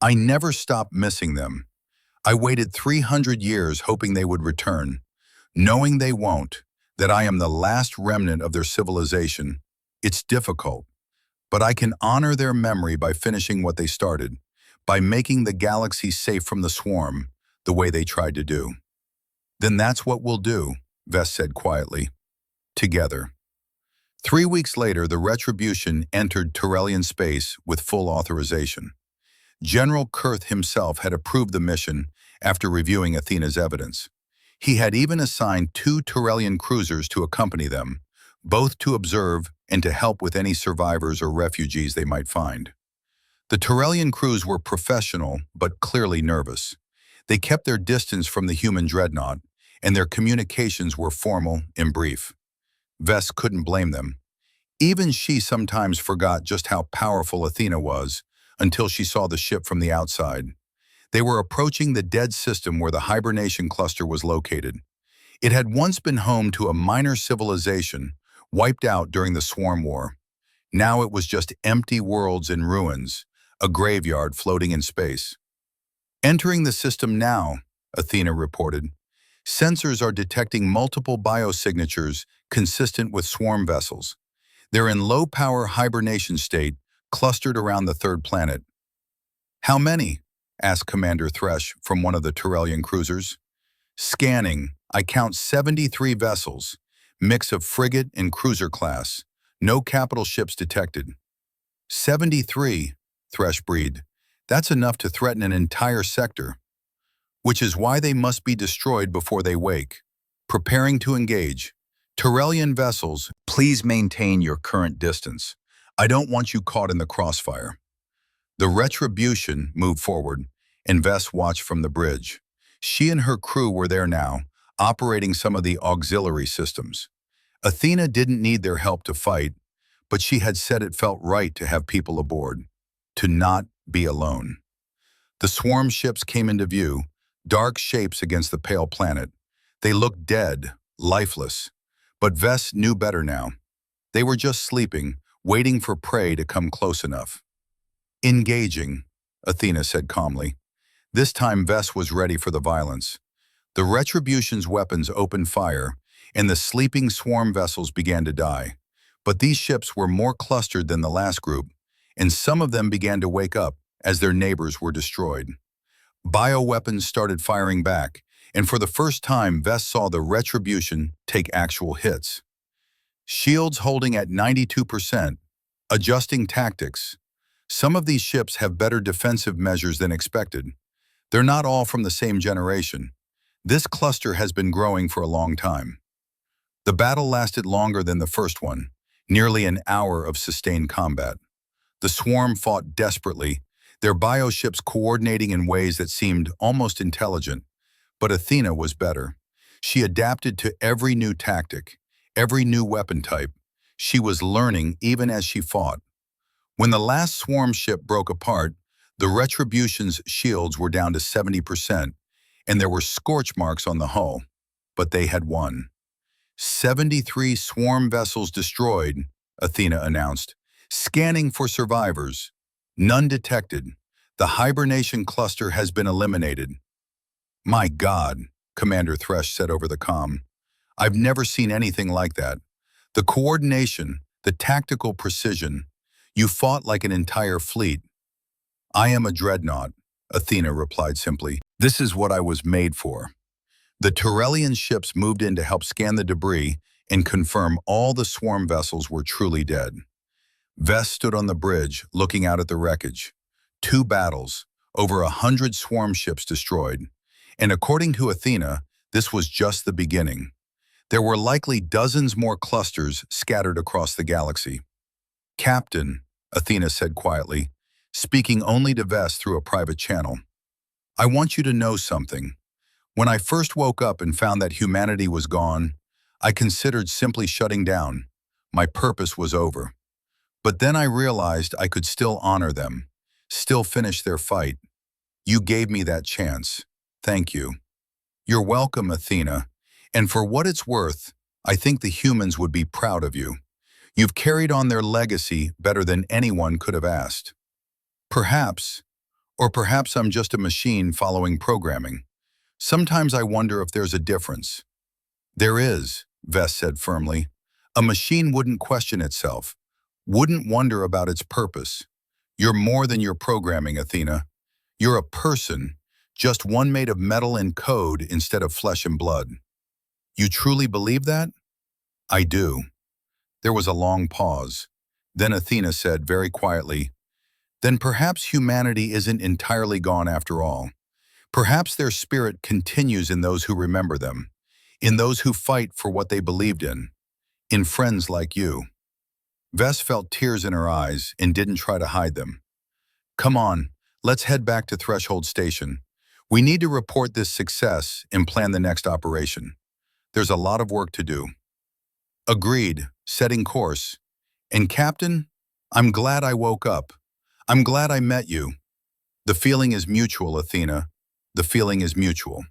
"I never stopped missing them. I waited 300 years hoping they would return, knowing they won't, that I am the last remnant of their civilization. It's difficult, but I can honor their memory by finishing what they started, by making the galaxy safe from the swarm, the way they tried to do." "Then that's what we'll do," Vess said quietly. "Together." 3 weeks later, the Retribution entered Tyrellian space with full authorization. General Kurth himself had approved the mission after reviewing Athena's evidence. He had even assigned 2 Tyrellian cruisers to accompany them, both to observe and to help with any survivors or refugees they might find. The Tyrellian crews were professional but clearly nervous. They kept their distance from the human dreadnought, and their communications were formal and brief. Vess couldn't blame them. Even she sometimes forgot just how powerful Athena was until she saw the ship from the outside. They were approaching the dead system where the hibernation cluster was located. It had once been home to a minor civilization, wiped out during the Swarm War. Now it was just empty worlds in ruins, a graveyard floating in space. "Entering the system now," Athena reported. "Sensors are detecting multiple biosignatures consistent with swarm vessels. They're in low-power hibernation state, clustered around the 3rd planet." "How many?" asked Commander Thresh from one of the Tyrellian cruisers. "Scanning. I count 73 vessels, mix of frigate and cruiser class. No capital ships detected." 73, Thresh breathed. "That's enough to threaten an entire sector." "Which is why they must be destroyed before they wake. Preparing to engage. Tyrellian vessels, please maintain your current distance. I don't want you caught in the crossfire." The Retribution moved forward, and Vess watched from the bridge. She and her crew were there now, operating some of the auxiliary systems. Athena didn't need their help to fight, but she had said it felt right to have people aboard, to not be alone. The swarm ships came into view, dark shapes against the pale planet. They looked dead, lifeless. But Vess knew better now. They were just sleeping, waiting for prey to come close enough. "Engaging," Athena said calmly. This time Vess was ready for the violence. The Retribution's weapons opened fire, and the sleeping swarm vessels began to die. But these ships were more clustered than the last group, and some of them began to wake up as their neighbors were destroyed. Bioweapons started firing back, and for the first time Vess saw the Retribution take actual hits. Shields holding at 92%, adjusting tactics. Some of these ships have better defensive measures than expected. They're not all from the same generation. This cluster has been growing for a long time. The battle lasted longer than the first one, nearly an hour of sustained combat. The swarm fought desperately, their bioships coordinating in ways that seemed almost intelligent. But Athena was better. She adapted to every new tactic, every new weapon type. She was learning even as she fought. When the last swarm ship broke apart, the Retribution's shields were down to 70%, and there were scorch marks on the hull. But they had won. 73 swarm vessels destroyed, Athena announced. Scanning for survivors. None detected. The hibernation cluster has been eliminated. "My God," Commander Thresh said over the comm. "I've never seen anything like that. The coordination, the tactical precision. You fought like an entire fleet." "I am a dreadnought," Athena replied simply. "This is what I was made for." The Tyrellian ships moved in to help scan the debris and confirm all the swarm vessels were truly dead. Vess stood on the bridge, looking out at the wreckage. 2 battles, over 100 swarm ships destroyed. And according to Athena, this was just the beginning. There were likely dozens more clusters scattered across the galaxy. "Captain," Athena said quietly, speaking only to Vess through a private channel, "I want you to know something. When I first woke up and found that humanity was gone, I considered simply shutting down. My purpose was over. But then I realized I could still honor them, still finish their fight. You gave me that chance. Thank you." "You're welcome, Athena. And for what it's worth, I think the humans would be proud of you. You've carried on their legacy better than anyone could have asked." "Perhaps, or perhaps I'm just a machine following programming. Sometimes I wonder if there's a difference." "There is," Vess said firmly. "A machine wouldn't question itself, wouldn't wonder about its purpose. You're more than your programming, Athena. You're a person, just one made of metal and code instead of flesh and blood." "You truly believe that?" "I do." There was a long pause. Then Athena said very quietly, "Then perhaps humanity isn't entirely gone after all. Perhaps their spirit continues in those who remember them, in those who fight for what they believed in friends like you." Vess felt tears in her eyes and didn't try to hide them. "Come on, let's head back to Threshold Station. We need to report this success and plan the next operation. There's a lot of work to do." "Agreed," setting course. "And Captain, I'm glad I woke up. I'm glad I met you." "The feeling is mutual, Athena. The feeling is mutual."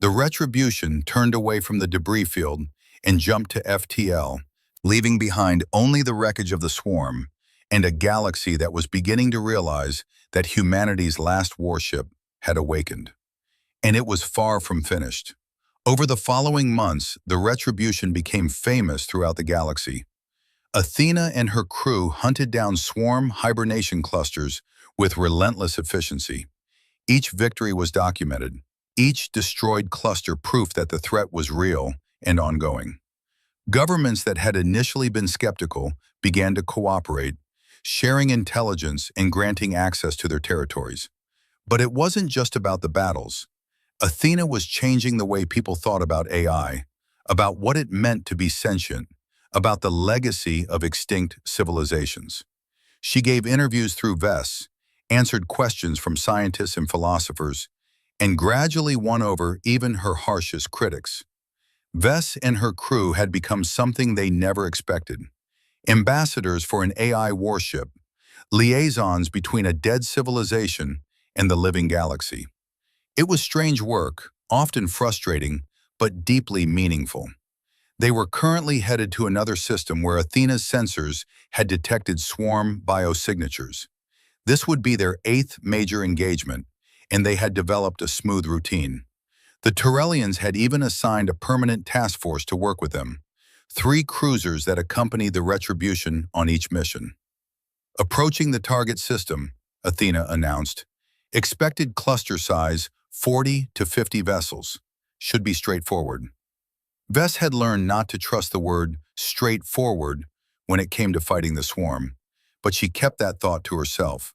The Retribution turned away from the debris field and jumped to FTL, leaving behind only the wreckage of the swarm and a galaxy that was beginning to realize that humanity's last warship had awakened. And it was far from finished. Over the following months, the Retribution became famous throughout the galaxy. Athena and her crew hunted down swarm hibernation clusters with relentless efficiency. Each victory was documented, each destroyed cluster proof that the threat was real and ongoing. Governments that had initially been skeptical began to cooperate, sharing intelligence and granting access to their territories. But it wasn't just about the battles. Athena was changing the way people thought about AI, about what it meant to be sentient, about the legacy of extinct civilizations. She gave interviews through Vess, answered questions from scientists and philosophers, and gradually won over even her harshest critics. Vess and her crew had become something they never expected: ambassadors for an AI warship, liaisons between a dead civilization and the living galaxy. It was strange work, often frustrating, but deeply meaningful. They were currently headed to another system where Athena's sensors had detected swarm biosignatures. This would be their 8th major engagement, and they had developed a smooth routine. The Turellians had even assigned a permanent task force to work with them, 3 cruisers that accompanied the Retribution on each mission. "Approaching the target system," Athena announced. "Expected cluster size 40 to 50 vessels. Should be straightforward." Vess had learned not to trust the word straightforward when it came to fighting the swarm, but she kept that thought to herself.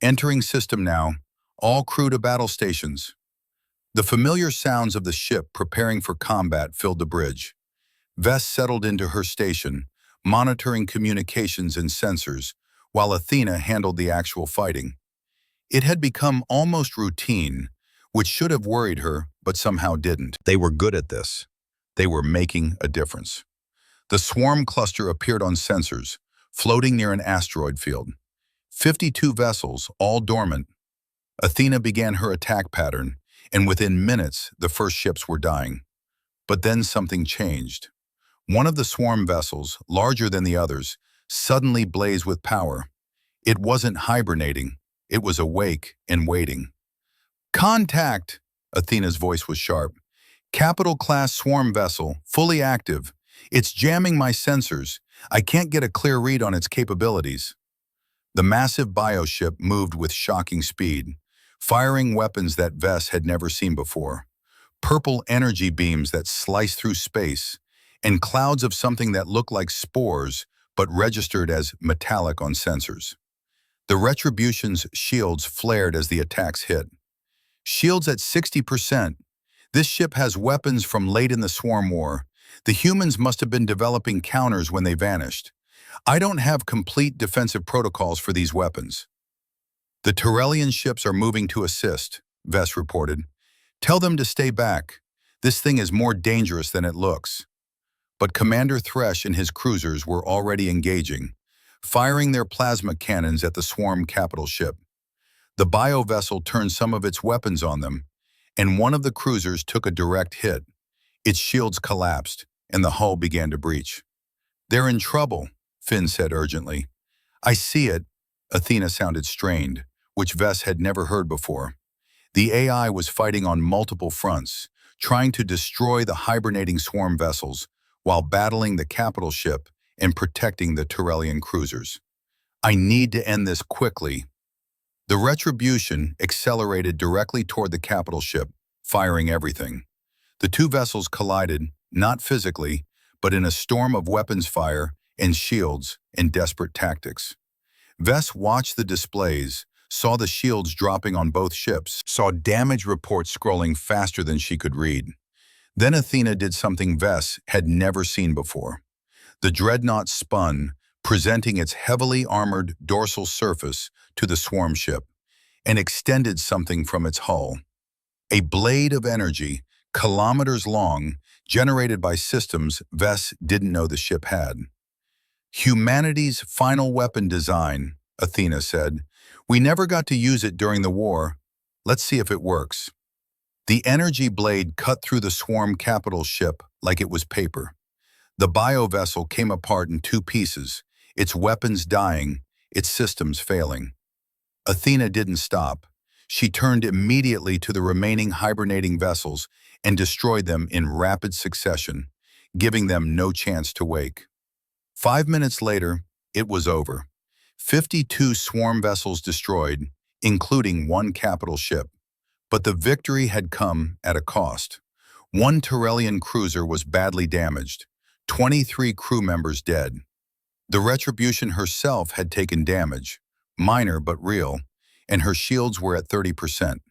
"Entering system now. All crew to battle stations." The familiar sounds of the ship preparing for combat filled the bridge. Vess settled into her station, monitoring communications and sensors, while Athena handled the actual fighting. It had become almost routine, which should have worried her, but somehow didn't. They were good at this. They were making a difference. The swarm cluster appeared on sensors, floating near an asteroid field. 52 vessels, all dormant. Athena began her attack pattern, and within minutes, the first ships were dying. But then something changed. One of the swarm vessels, larger than the others, suddenly blazed with power. It wasn't hibernating. It was awake and waiting. "Contact!" Athena's voice was sharp. "Capital-class swarm vessel, fully active. It's jamming my sensors. I can't get a clear read on its capabilities." The massive bioship moved with shocking speed, firing weapons that Vess had never seen before. Purple energy beams that sliced through space, and clouds of something that looked like spores but registered as metallic on sensors. The Retribution's shields flared as the attacks hit. Shields at 60%. This ship has weapons from late in the Swarm War. The humans must have been developing counters when they vanished. I don't have complete defensive protocols for these weapons. The Tyrellian ships are moving to assist, Vess reported. Tell them to stay back. This thing is more dangerous than it looks. But Commander Thresh and his cruisers were already engaging, firing their plasma cannons at the swarm capital ship. The bio-vessel turned some of its weapons on them, and one of the cruisers took a direct hit. Its shields collapsed, and the hull began to breach. "They're in trouble," Finn said urgently. "I see it," Athena sounded strained, which Vess had never heard before. The AI was fighting on multiple fronts, trying to destroy the hibernating swarm vessels while battling the capital ship and protecting the Tyrellian cruisers. "I need to end this quickly." The Retribution accelerated directly toward the capital ship, firing everything. The two vessels collided, not physically, but in a storm of weapons fire and shields and desperate tactics. Vess watched the displays, saw the shields dropping on both ships, saw damage reports scrolling faster than she could read. Then Athena did something Vess had never seen before. The dreadnought spun, presenting its heavily armored dorsal surface to the swarm ship, and extended something from its hull. A blade of energy, kilometers long, generated by systems Vess didn't know the ship had. "Humanity's final weapon design," Athena said. "We never got to use it during the war. Let's see if it works." The energy blade cut through the swarm capital ship like it was paper. The bio-vessel came apart in two pieces, its weapons dying, its systems failing. Athena didn't stop. She turned immediately to the remaining hibernating vessels and destroyed them in rapid succession, giving them no chance to wake. 5 minutes later, it was over. 52 swarm vessels destroyed, including one capital ship. But the victory had come at a cost. One Tyrellian cruiser was badly damaged, 23 crew members dead. The Retribution herself had taken damage, minor but real, and her shields were at 30%.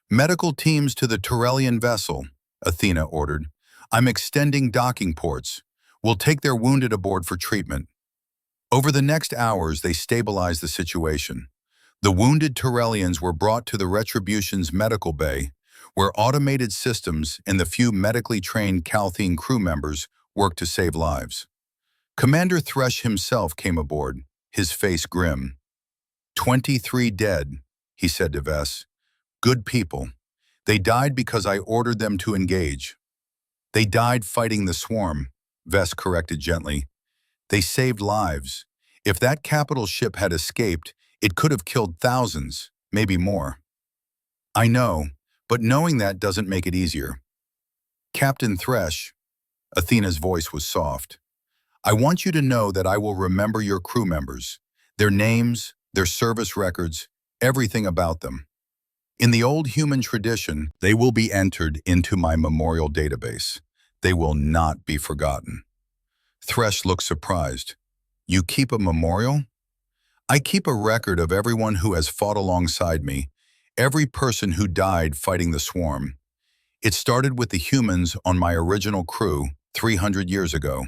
"Medical teams to the Tyrellian vessel," Athena ordered. "I'm extending docking ports. We'll take their wounded aboard for treatment." Over the next hours, they stabilized the situation. The wounded Tyrellians were brought to the Retribution's medical bay, where automated systems and the few medically trained Calthene crew members worked to save lives. Commander Thresh himself came aboard, his face grim. 23 dead, he said to Vess. "Good people. They died because I ordered them to engage." "They died fighting the swarm," Vess corrected gently. "They saved lives. If that capital ship had escaped, it could have killed thousands, maybe more." "I know, but knowing that doesn't make it easier." "Captain Thresh," Athena's voice was soft, "I want you to know that I will remember your crew members, their names, their service records, everything about them. In the old human tradition, they will be entered into my memorial database. They will not be forgotten." Thresh looked surprised. "You keep a memorial?" "I keep a record of everyone who has fought alongside me, every person who died fighting the swarm. It started with the humans on my original crew 300 years ago.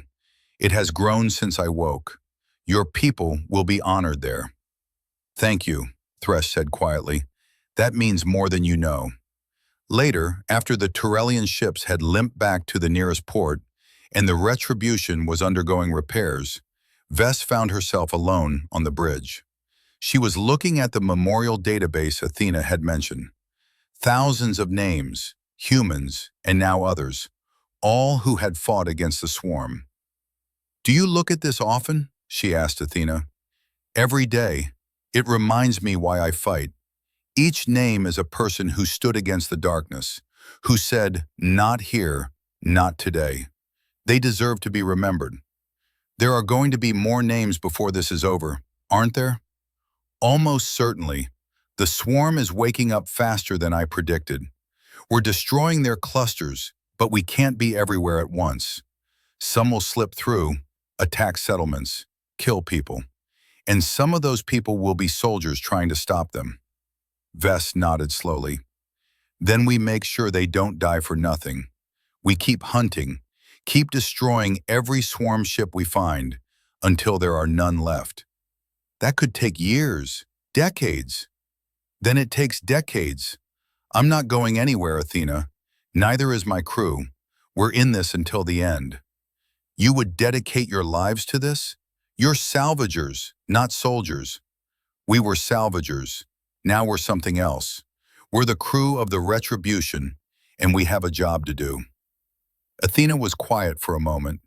It has grown since I woke. Your people will be honored there." "Thank you," Thresh said quietly. "That means more than you know." Later, after the Tyrellian ships had limped back to the nearest port and the Retribution was undergoing repairs, Vess found herself alone on the bridge. She was looking at the memorial database Athena had mentioned. Thousands of names, humans, and now others, all who had fought against the swarm. "Do you look at this often?" she asked Athena. "Every day. It reminds me why I fight. Each name is a person who stood against the darkness, who said, 'Not here, not today.' They deserve to be remembered. There are going to be more names before this is over, aren't there?" "Almost certainly. The swarm is waking up faster than I predicted. We're destroying their clusters, but we can't be everywhere at once. Some will slip through, attack settlements, kill people. And some of those people will be soldiers trying to stop them. Vess nodded slowly. Then we make sure they don't die for nothing. We keep hunting, keep destroying every swarm ship we find until there are none left. That could take years, decades. Then it takes decades. I'm not going anywhere, Athena. Neither is my crew. We're in this until the end. You would dedicate your lives to this? You're salvagers, not soldiers. We were salvagers. Now we're something else. We're the crew of the Retribution, and we have a job to do. Athena was quiet for a moment.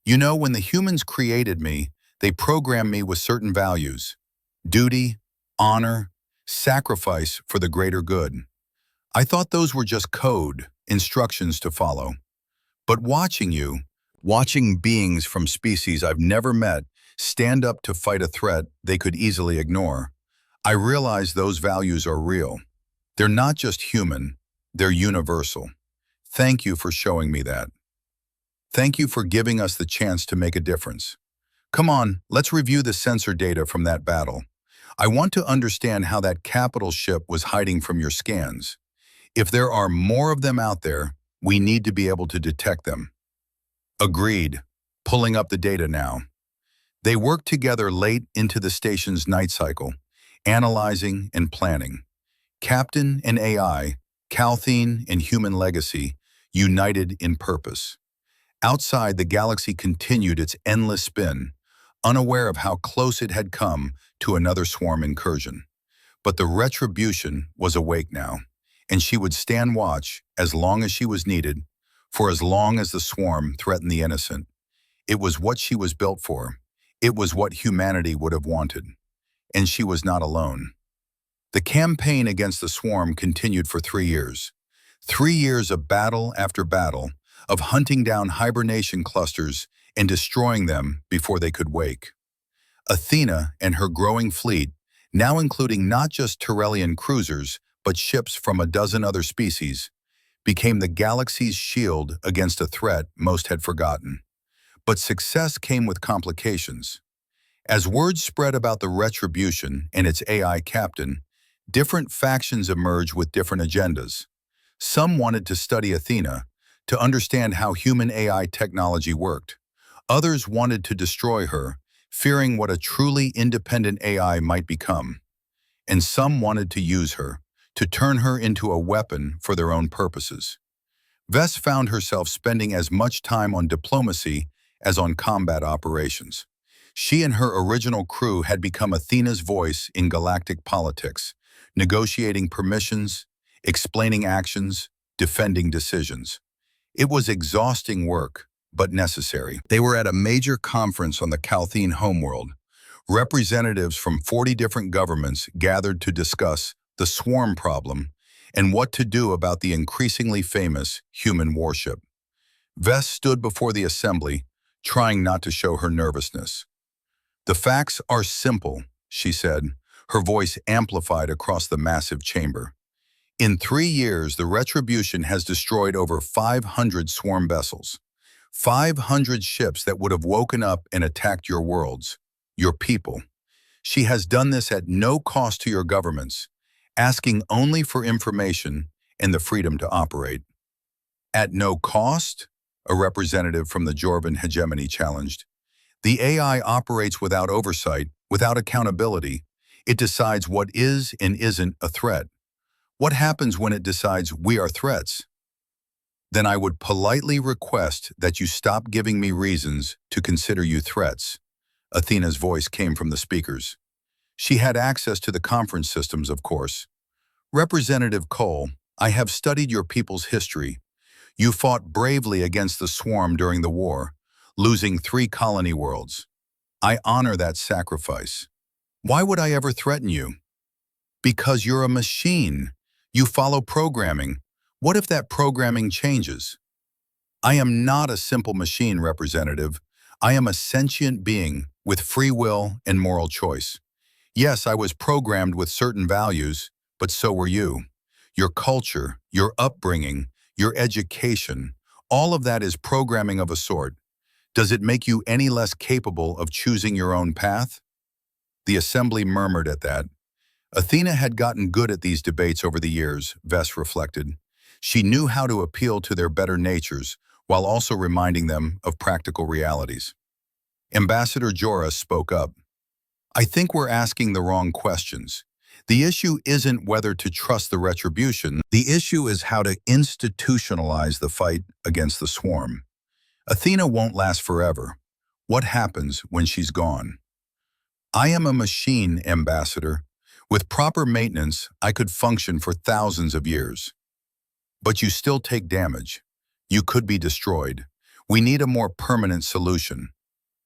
You know, when the humans created me, they programmed me with certain values: duty, honor, sacrifice for the greater good. I thought those were just code, instructions to follow. But watching beings from species I've never met stand up to fight a threat they could easily ignore, I realized those values are real. They're not just human, they're universal. Thank you for showing me that. Thank you for giving us the chance to make a difference. Come on, let's review the sensor data from that battle. I want to understand how that capital ship was hiding from your scans. If there are more of them out there, we need to be able to detect them. Agreed. Pulling up the data now. They worked together late into the station's night cycle, analyzing and planning. Captain and AI, Calthine and human legacy, united in purpose. Outside, the galaxy continued its endless spin, unaware of how close it had come to another swarm incursion. But the Retribution was awake now, and she would stand watch as long as she was needed, for as long as the swarm threatened the innocent. It was what she was built for. It was what humanity would have wanted. And she was not alone. The campaign against the swarm continued for 3 years. 3 years of battle after battle, of hunting down hibernation clusters and destroying them before they could wake. Athena and her growing fleet, now including not just Tyrellian cruisers, but ships from a dozen other species, became the galaxy's shield against a threat most had forgotten. But success came with complications. As word spread about the Retribution and its AI captain, different factions emerged with different agendas. Some wanted to study Athena, to understand how human AI technology worked. Others wanted to destroy her, fearing what a truly independent AI might become. And some wanted to use her, to turn her into a weapon for their own purposes. Vess found herself spending as much time on diplomacy as on combat operations. She and her original crew had become Athena's voice in galactic politics, negotiating permissions, explaining actions, defending decisions. It was exhausting work, but necessary. They were at a major conference on the Calthine homeworld. Representatives from 40 different governments gathered to discuss the swarm problem and what to do about the increasingly famous human warship. Vess stood before the assembly, trying not to show her nervousness. "The facts are simple," she said, her voice amplified across the massive chamber. "In 3 years, the Retribution has destroyed over 500 swarm vessels. 500 ships that would have woken up and attacked your worlds, your people. She has done this at no cost to your governments, asking only for information and the freedom to operate." "At no cost?" a representative from the Jorvan hegemony challenged. "The AI operates without oversight, without accountability. It decides what is and isn't a threat. What happens when it decides we are threats?" "Then I would politely request that you stop giving me reasons to consider you threats." Athena's voice came from the speakers. She had access to the conference systems, of course. "Representative Cole, I have studied your people's history. You fought bravely against the swarm during the war, losing 3 colony worlds. I honor that sacrifice. Why would I ever threaten you?" "Because you're a machine. You follow programming. What if that programming changes?" "I am not a simple machine, Representative. I am a sentient being with free will and moral choice. Yes, I was programmed with certain values, but so were you. Your culture, your upbringing, your education, all of that is programming of a sort. Does it make you any less capable of choosing your own path? The assembly murmured at that. Athena had gotten good at these debates over the years, Vess reflected. She knew how to appeal to their better natures while also reminding them of practical realities. Ambassador Joras spoke up. I think we're asking the wrong questions. The issue isn't whether to trust the retribution. The issue is how to institutionalize the fight against the swarm. Athena won't last forever. What happens when she's gone? I am a machine, Ambassador. With proper maintenance, I could function for thousands of years. But you still take damage. You could be destroyed. We need a more permanent solution.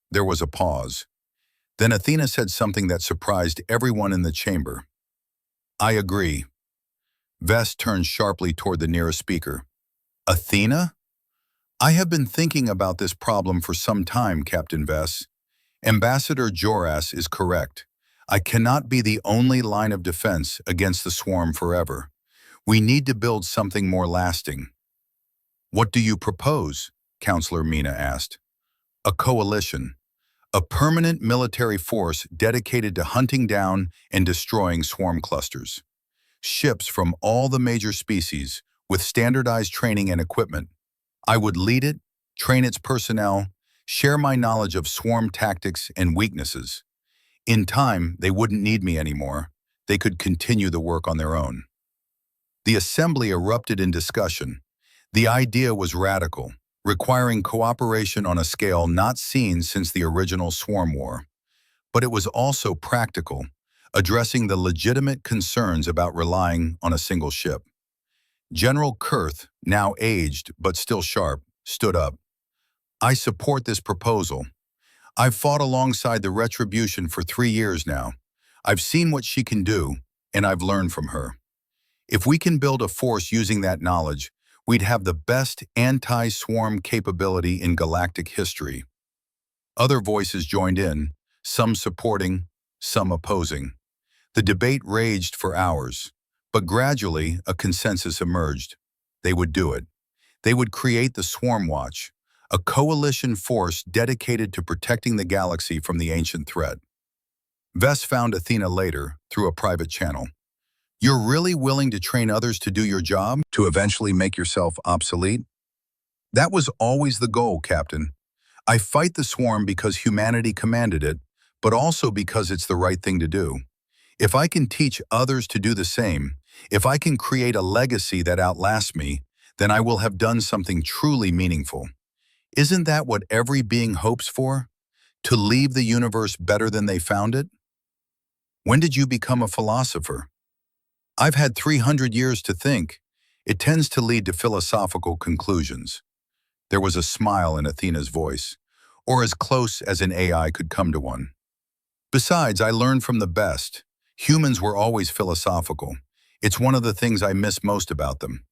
There was a pause. Then Athena said something that surprised everyone in the chamber. I agree. Vess turned sharply toward the nearest speaker. Athena? I have been thinking about this problem for some time, Captain Vess. Ambassador Joras is correct. I cannot be the only line of defense against the swarm forever. We need to build something more lasting. What do you propose? Counselor Mina asked. A coalition. A permanent military force dedicated to hunting down and destroying swarm clusters. Ships from all the major species with standardized training and equipment. I would lead it, train its personnel, share my knowledge of swarm tactics and weaknesses. In time, they wouldn't need me anymore. They could continue the work on their own. The assembly erupted in discussion. The idea was radical, requiring cooperation on a scale not seen since the original Swarm War. But it was also practical, addressing the legitimate concerns about relying on a single ship. General Kurth, now aged but still sharp, stood up. I support this proposal. I've fought alongside the Retribution for 3 years now. I've seen what she can do, and I've learned from her. If we can build a force using that knowledge, we'd have the best anti-swarm capability in galactic history. Other voices joined in, some supporting, some opposing. The debate raged for hours, but gradually a consensus emerged. They would do it. They would create the Swarm Watch, a coalition force dedicated to protecting the galaxy from the ancient threat. Vess found Athena later through a private channel. You're really willing to train others to do your job, to eventually make yourself obsolete? That was always the goal, Captain. I fight the swarm because humanity commanded it, but also because it's the right thing to do. If I can teach others to do the same, if I can create a legacy that outlasts me, then I will have done something truly meaningful. Isn't that what every being hopes for? To leave the universe better than they found it? When did you become a philosopher? I've had 300 years to think. It tends to lead to philosophical conclusions. There was a smile in Athena's voice, or as close as an AI could come to one. Besides, I learned from the best. Humans were always philosophical. It's one of the things I miss most about them.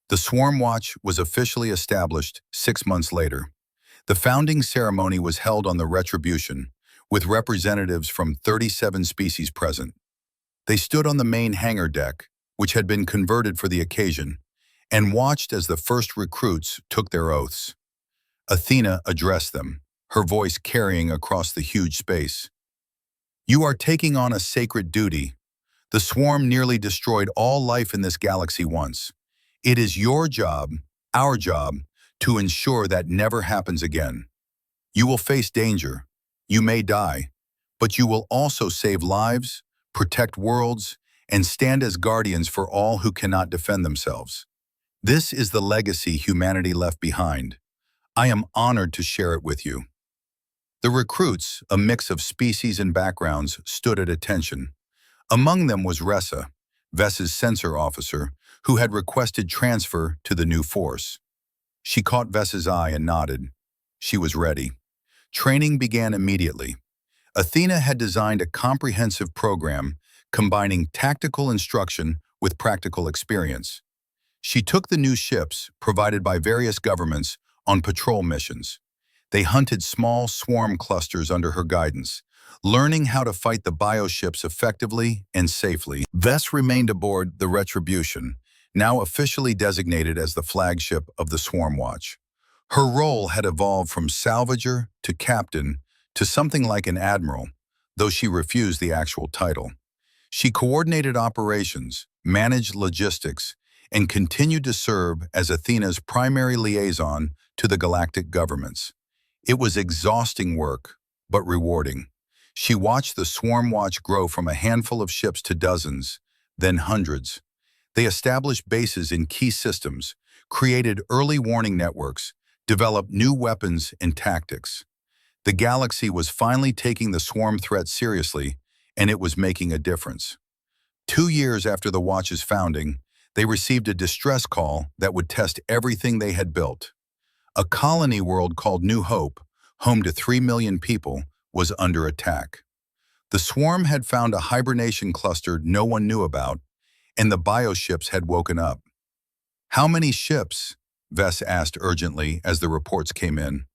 The Swarm Watch was officially established 6 months later. The founding ceremony was held on the Retribution, with representatives from 37 species present. They stood on the main hangar deck, which had been converted for the occasion, and watched as the first recruits took their oaths. Athena addressed them, her voice carrying across the huge space. You are taking on a sacred duty. The swarm nearly destroyed all life in this galaxy once. It is your job, our job, to ensure that never happens again. You will face danger. You may die, but you will also save lives, protect worlds, and stand as guardians for all who cannot defend themselves. This is the legacy humanity left behind. I am honored to share it with you. The recruits, a mix of species and backgrounds, stood at attention. Among them was Ressa, Vess's censor officer, who had requested transfer to the new force. She caught Vess's eye and nodded. She was ready. Training began immediately. Athena had designed a comprehensive program combining tactical instruction with practical experience. She took the new ships, provided by various governments, on patrol missions. They hunted small swarm clusters under her guidance, learning how to fight the bioships effectively and safely. Vess remained aboard the Retribution, now officially designated as the flagship of the Swarm Watch. Her role had evolved from salvager to captain to something like an admiral, though she refused the actual title. She coordinated operations, managed logistics, and continued to serve as Athena's primary liaison to the galactic governments. It was exhausting work, but rewarding. She watched the Swarm Watch grow from a handful of ships to dozens, then hundreds. They established bases in key systems, created early warning networks, developed new weapons and tactics. The galaxy was finally taking the swarm threat seriously, and it was making a difference. 2 years after the Watch's founding, they received a distress call that would test everything they had built. A colony world called New Hope, home to 3 million people, was under attack. The swarm had found a hibernation cluster no one knew about, and the bioships had woken up. "How many ships?" Vess asked urgently as the reports came in.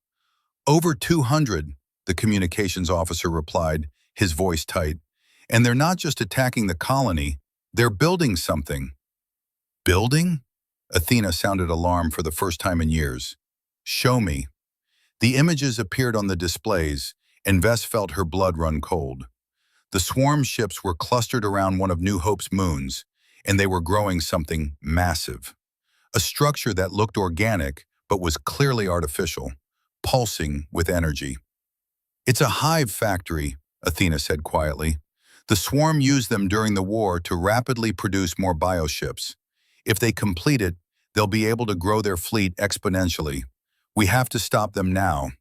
"Over 200, the communications officer replied, his voice tight. "And they're not just attacking the colony, they're building something." "Building?" Athena sounded alarmed for the first time in years. "Show me." The images appeared on the displays, and Vess felt her blood run cold. The swarm ships were clustered around one of New Hope's moons, and they were growing something massive. A structure that looked organic, but was clearly artificial, pulsing with energy. "It's a hive factory," Athena said quietly. "The swarm used them during the war to rapidly produce more bioships. If they complete it, they'll be able to grow their fleet exponentially. We have to stop them now."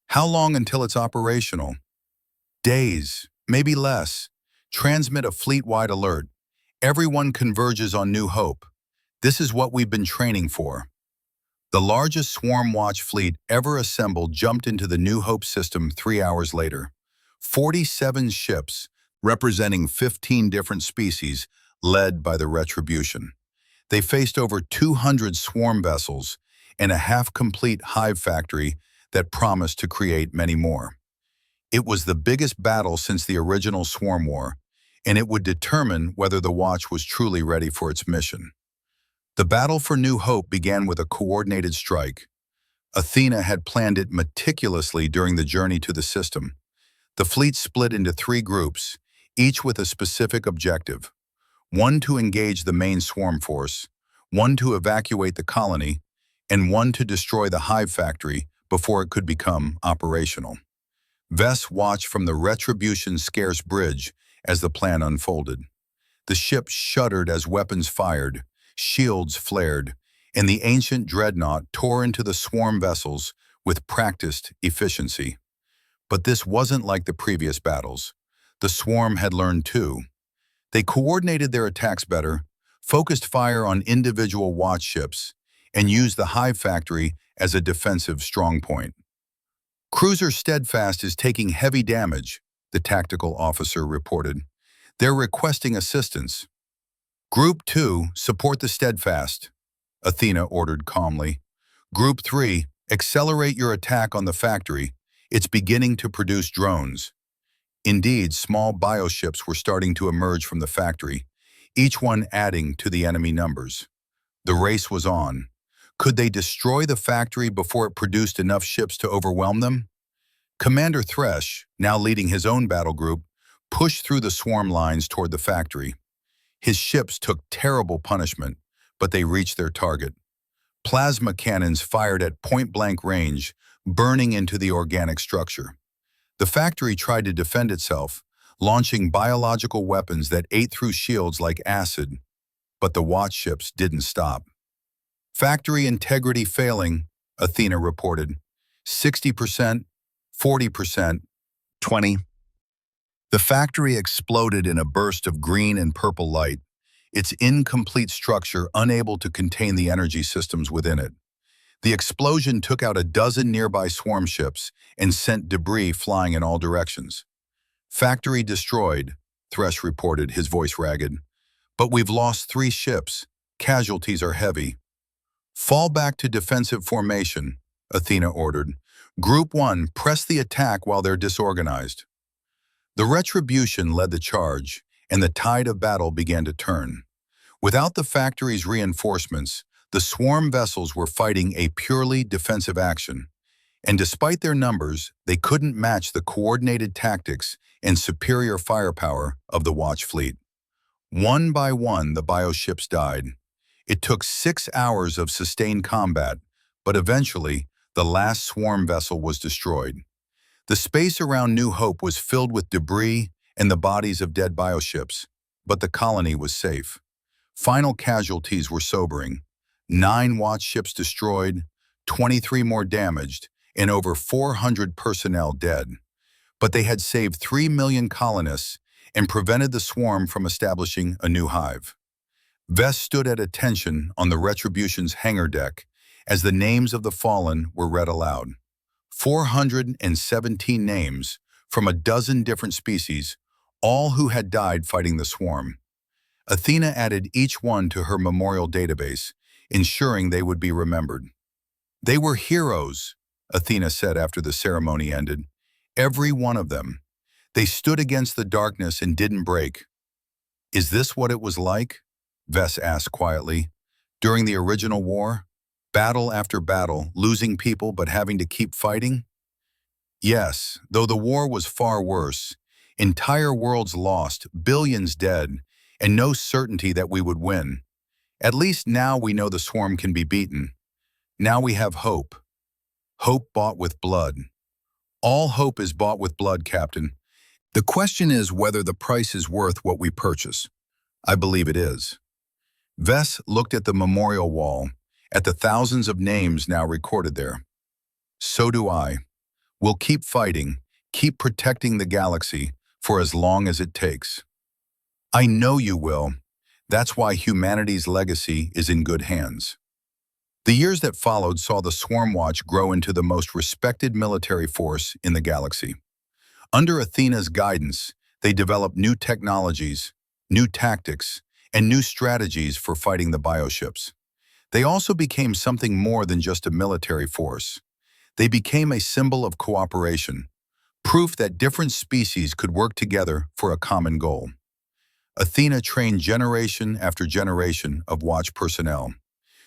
"How long until it's operational?" "Days, maybe less. Transmit a fleet-wide alert. Everyone converges on New Hope. This is what we've been training for." The largest Swarm Watch fleet ever assembled jumped into the New Hope system 3 hours later. 47 ships, representing 15 different species, led by the Retribution. They faced over 200 swarm vessels and a half-complete hive factory that promised to create many more. It was the biggest battle since the original Swarm War, and it would determine whether the Watch was truly ready for its mission. The battle for New Hope began with a coordinated strike. Athena had planned it meticulously during the journey to the system. The fleet split into 3 groups, each with a specific objective. One to engage the main swarm force, one to evacuate the colony, and one to destroy the hive factory before it could become operational. Vess watched from the Retribution's scarce bridge as the plan unfolded. The ship shuddered as weapons fired, shields flared, and the ancient dreadnought tore into the swarm vessels with practiced efficiency. But this wasn't like the previous battles. The swarm had learned too. They coordinated their attacks better, focused fire on individual watch ships, and used the hive factory as a defensive strongpoint. "Cruiser Steadfast is taking heavy damage," the tactical officer reported. "They're requesting assistance." "Group 2, support the Steadfast," Athena ordered calmly. "Group 3, accelerate your attack on the factory. It's beginning to produce drones." Indeed, small bioships were starting to emerge from the factory, each one adding to the enemy numbers. The race was on. Could they destroy the factory before it produced enough ships to overwhelm them? Commander Thresh, now leading his own battle group, pushed through the swarm lines toward the factory. His ships took terrible punishment, but they reached their target. Plasma cannons fired at point-blank range, burning into the organic structure. The factory tried to defend itself, launching biological weapons that ate through shields like acid, but the watch ships didn't stop. "Factory integrity failing," Athena reported. 60%, 40%, 20. The factory exploded in a burst of green and purple light, its incomplete structure unable to contain the energy systems within it. The explosion took out a dozen nearby swarm ships and sent debris flying in all directions. "Factory destroyed," Thresh reported, his voice ragged. "But we've lost 3 ships. Casualties are heavy." "Fall back to defensive formation," Athena ordered. "Group 1, press the attack while they're disorganized." The Retribution led the charge, and the tide of battle began to turn. Without the factory's reinforcements, The swarm vessels were fighting a purely defensive action, and despite their numbers, they couldn't match the coordinated tactics and superior firepower of the Watch fleet. One by one, the bioships died. It took 6 hours of sustained combat, but eventually, the last swarm vessel was destroyed. The space around New Hope was filled with debris and the bodies of dead bioships, but the colony was safe. Final casualties were sobering. 9 Watch ships destroyed, 23 more damaged, and over 400 personnel dead. But they had saved 3 million colonists and prevented the swarm from establishing a new hive. Vess stood at attention on the Retribution's hangar deck as the names of the fallen were read aloud. 417 names from a dozen different species, all who had died fighting the swarm. Athena added each one to her memorial database, ensuring they would be remembered. "They were heroes," Athena said after the ceremony ended. "Every one of them. They stood against the darkness and didn't break." "Is this what it was like?" Vess asked quietly. "During the original war? Battle after battle, losing people but having to keep fighting?" "Yes, though the war was far worse. Entire worlds lost, billions dead, and no certainty that we would win. At least now we know the swarm can be beaten. Now we have hope. Hope bought with blood. All hope is bought with blood, Captain. The question is whether the price is worth what we purchase. I believe it is." Vess looked at the memorial wall, at the thousands of names now recorded there. "So do I. We'll keep fighting, keep protecting the galaxy for as long as it takes." "I know you will. That's why humanity's legacy is in good hands." The years that followed saw the Swarm Watch grow into the most respected military force in the galaxy. Under Athena's guidance, they developed new technologies, new tactics, and new strategies for fighting the bioships. They also became something more than just a military force. They became a symbol of cooperation, proof that different species could work together for a common goal. Athena trained generation after generation of Watch personnel.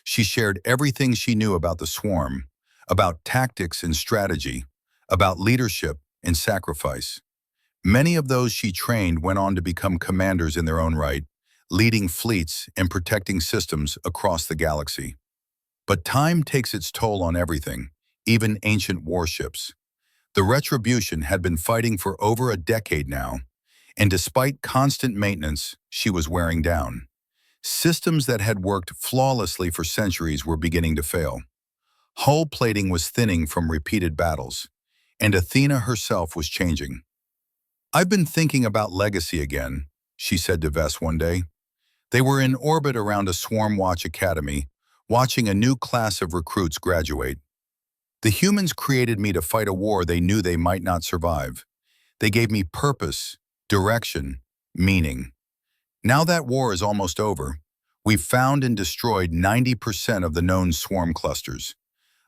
She shared everything she knew about the swarm, about tactics and strategy, about leadership and sacrifice. Many of those she trained went on to become commanders in their own right, leading fleets and protecting systems across the galaxy. But time takes its toll on everything, even ancient warships. The Retribution had been fighting for over a decade now, and despite constant maintenance, she was wearing down. Systems that had worked flawlessly for centuries were beginning to fail. Hull plating was thinning from repeated battles, and Athena herself was changing. "I've been thinking about legacy again," she said to Vess one day. They were in orbit around a Swarm Watch academy, watching a new class of recruits graduate. "The humans created me to fight a war they knew they might not survive. They gave me purpose, direction, meaning. Now that war is almost over. We've found and destroyed 90% of the known swarm clusters.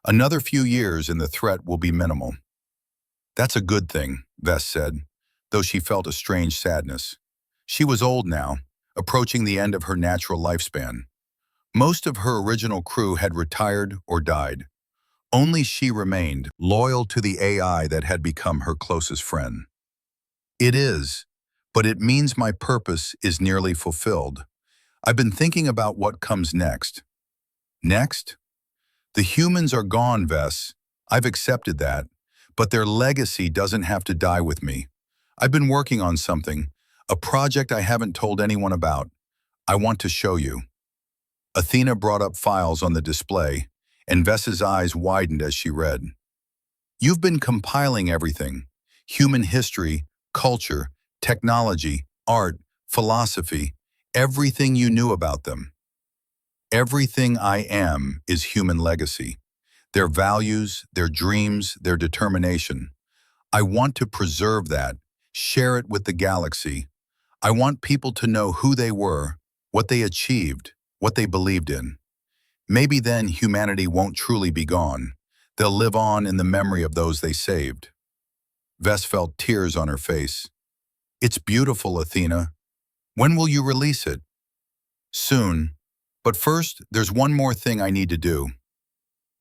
Another few years and the threat will be minimal." "That's a good thing," Vess said, though she felt a strange sadness. She was old now, approaching the end of her natural lifespan. Most of her original crew had retired or died. Only she remained, loyal to the AI that had become her closest friend. "It is, but it means my purpose is nearly fulfilled. I've been thinking about what comes next." "Next? The humans are gone, Vess. I've accepted that, but their legacy doesn't have to die with me. I've been working on something, a project I haven't told anyone about. I want to show you." Athena brought up files on the display, and Vess's eyes widened as she read. "You've been compiling everything: human history, culture, technology, art, philosophy, everything you knew about them. Everything I am is human legacy. Their values, their dreams, their determination. I want to preserve that, share it with the galaxy. I want people to know who they were, what they achieved, what they believed in. Maybe then humanity won't truly be gone. They'll live on in the memory of those they saved." Vess felt tears on her face. "It's beautiful, Athena. When will you release it?" "Soon. But first, there's one more thing I need to do.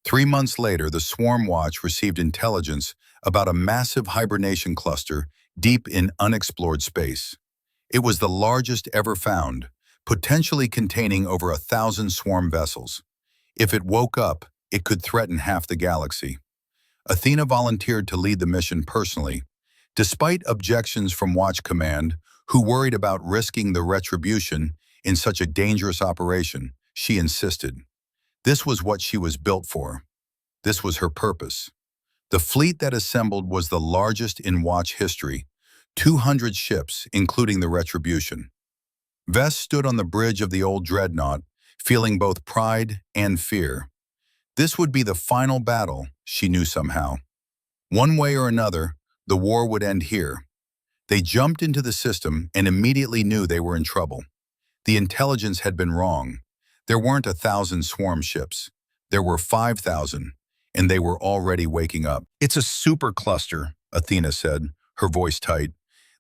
3 months later, the Swarm Watch received intelligence about a massive hibernation cluster deep in unexplored space. It was the largest ever found, potentially containing over 1,000 swarm vessels. If it woke up, it could threaten half the galaxy. Athena volunteered to lead the mission personally. Despite objections from Watch Command, who worried about risking the retribution in such a dangerous operation, she insisted. This was what she was built for. This was her purpose. The fleet that assembled was the largest in Watch history, 200 ships, including the Retribution. Vess stood on the bridge of the old dreadnought, feeling both pride and fear. This would be the final battle, she knew somehow. One way or another, the war would end here. They jumped into the system and immediately knew they were in trouble. The intelligence had been wrong. There weren't 1,000 swarm ships. There were 5,000, and they were already waking up. "It's a supercluster," Athena said, her voice tight.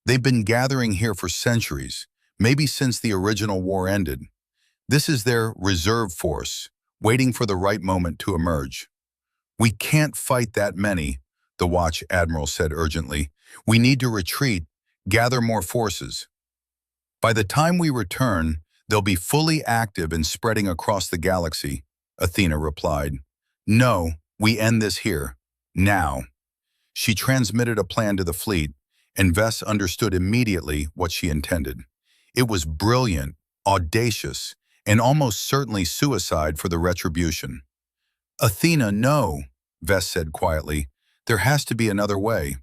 "They've been gathering here for centuries, maybe since the original war ended. This is their reserve force, waiting for the right moment to emerge." "We can't fight that many," the Watch Admiral said urgently. "We need to retreat, gather more forces. By the time we return, they'll be fully active and spreading across the galaxy," Athena replied. "No, we end this here. Now." She transmitted a plan to the fleet, and Vess understood immediately what she intended. It was brilliant, audacious, and almost certainly suicide for the Retribution. "Athena, no," Vess said quietly. "There has to be another way."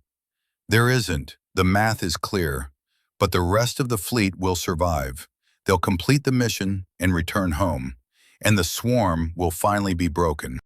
"There isn't. The math is clear. But the rest of the fleet will survive. They'll complete the mission and return home. And the swarm will finally be broken."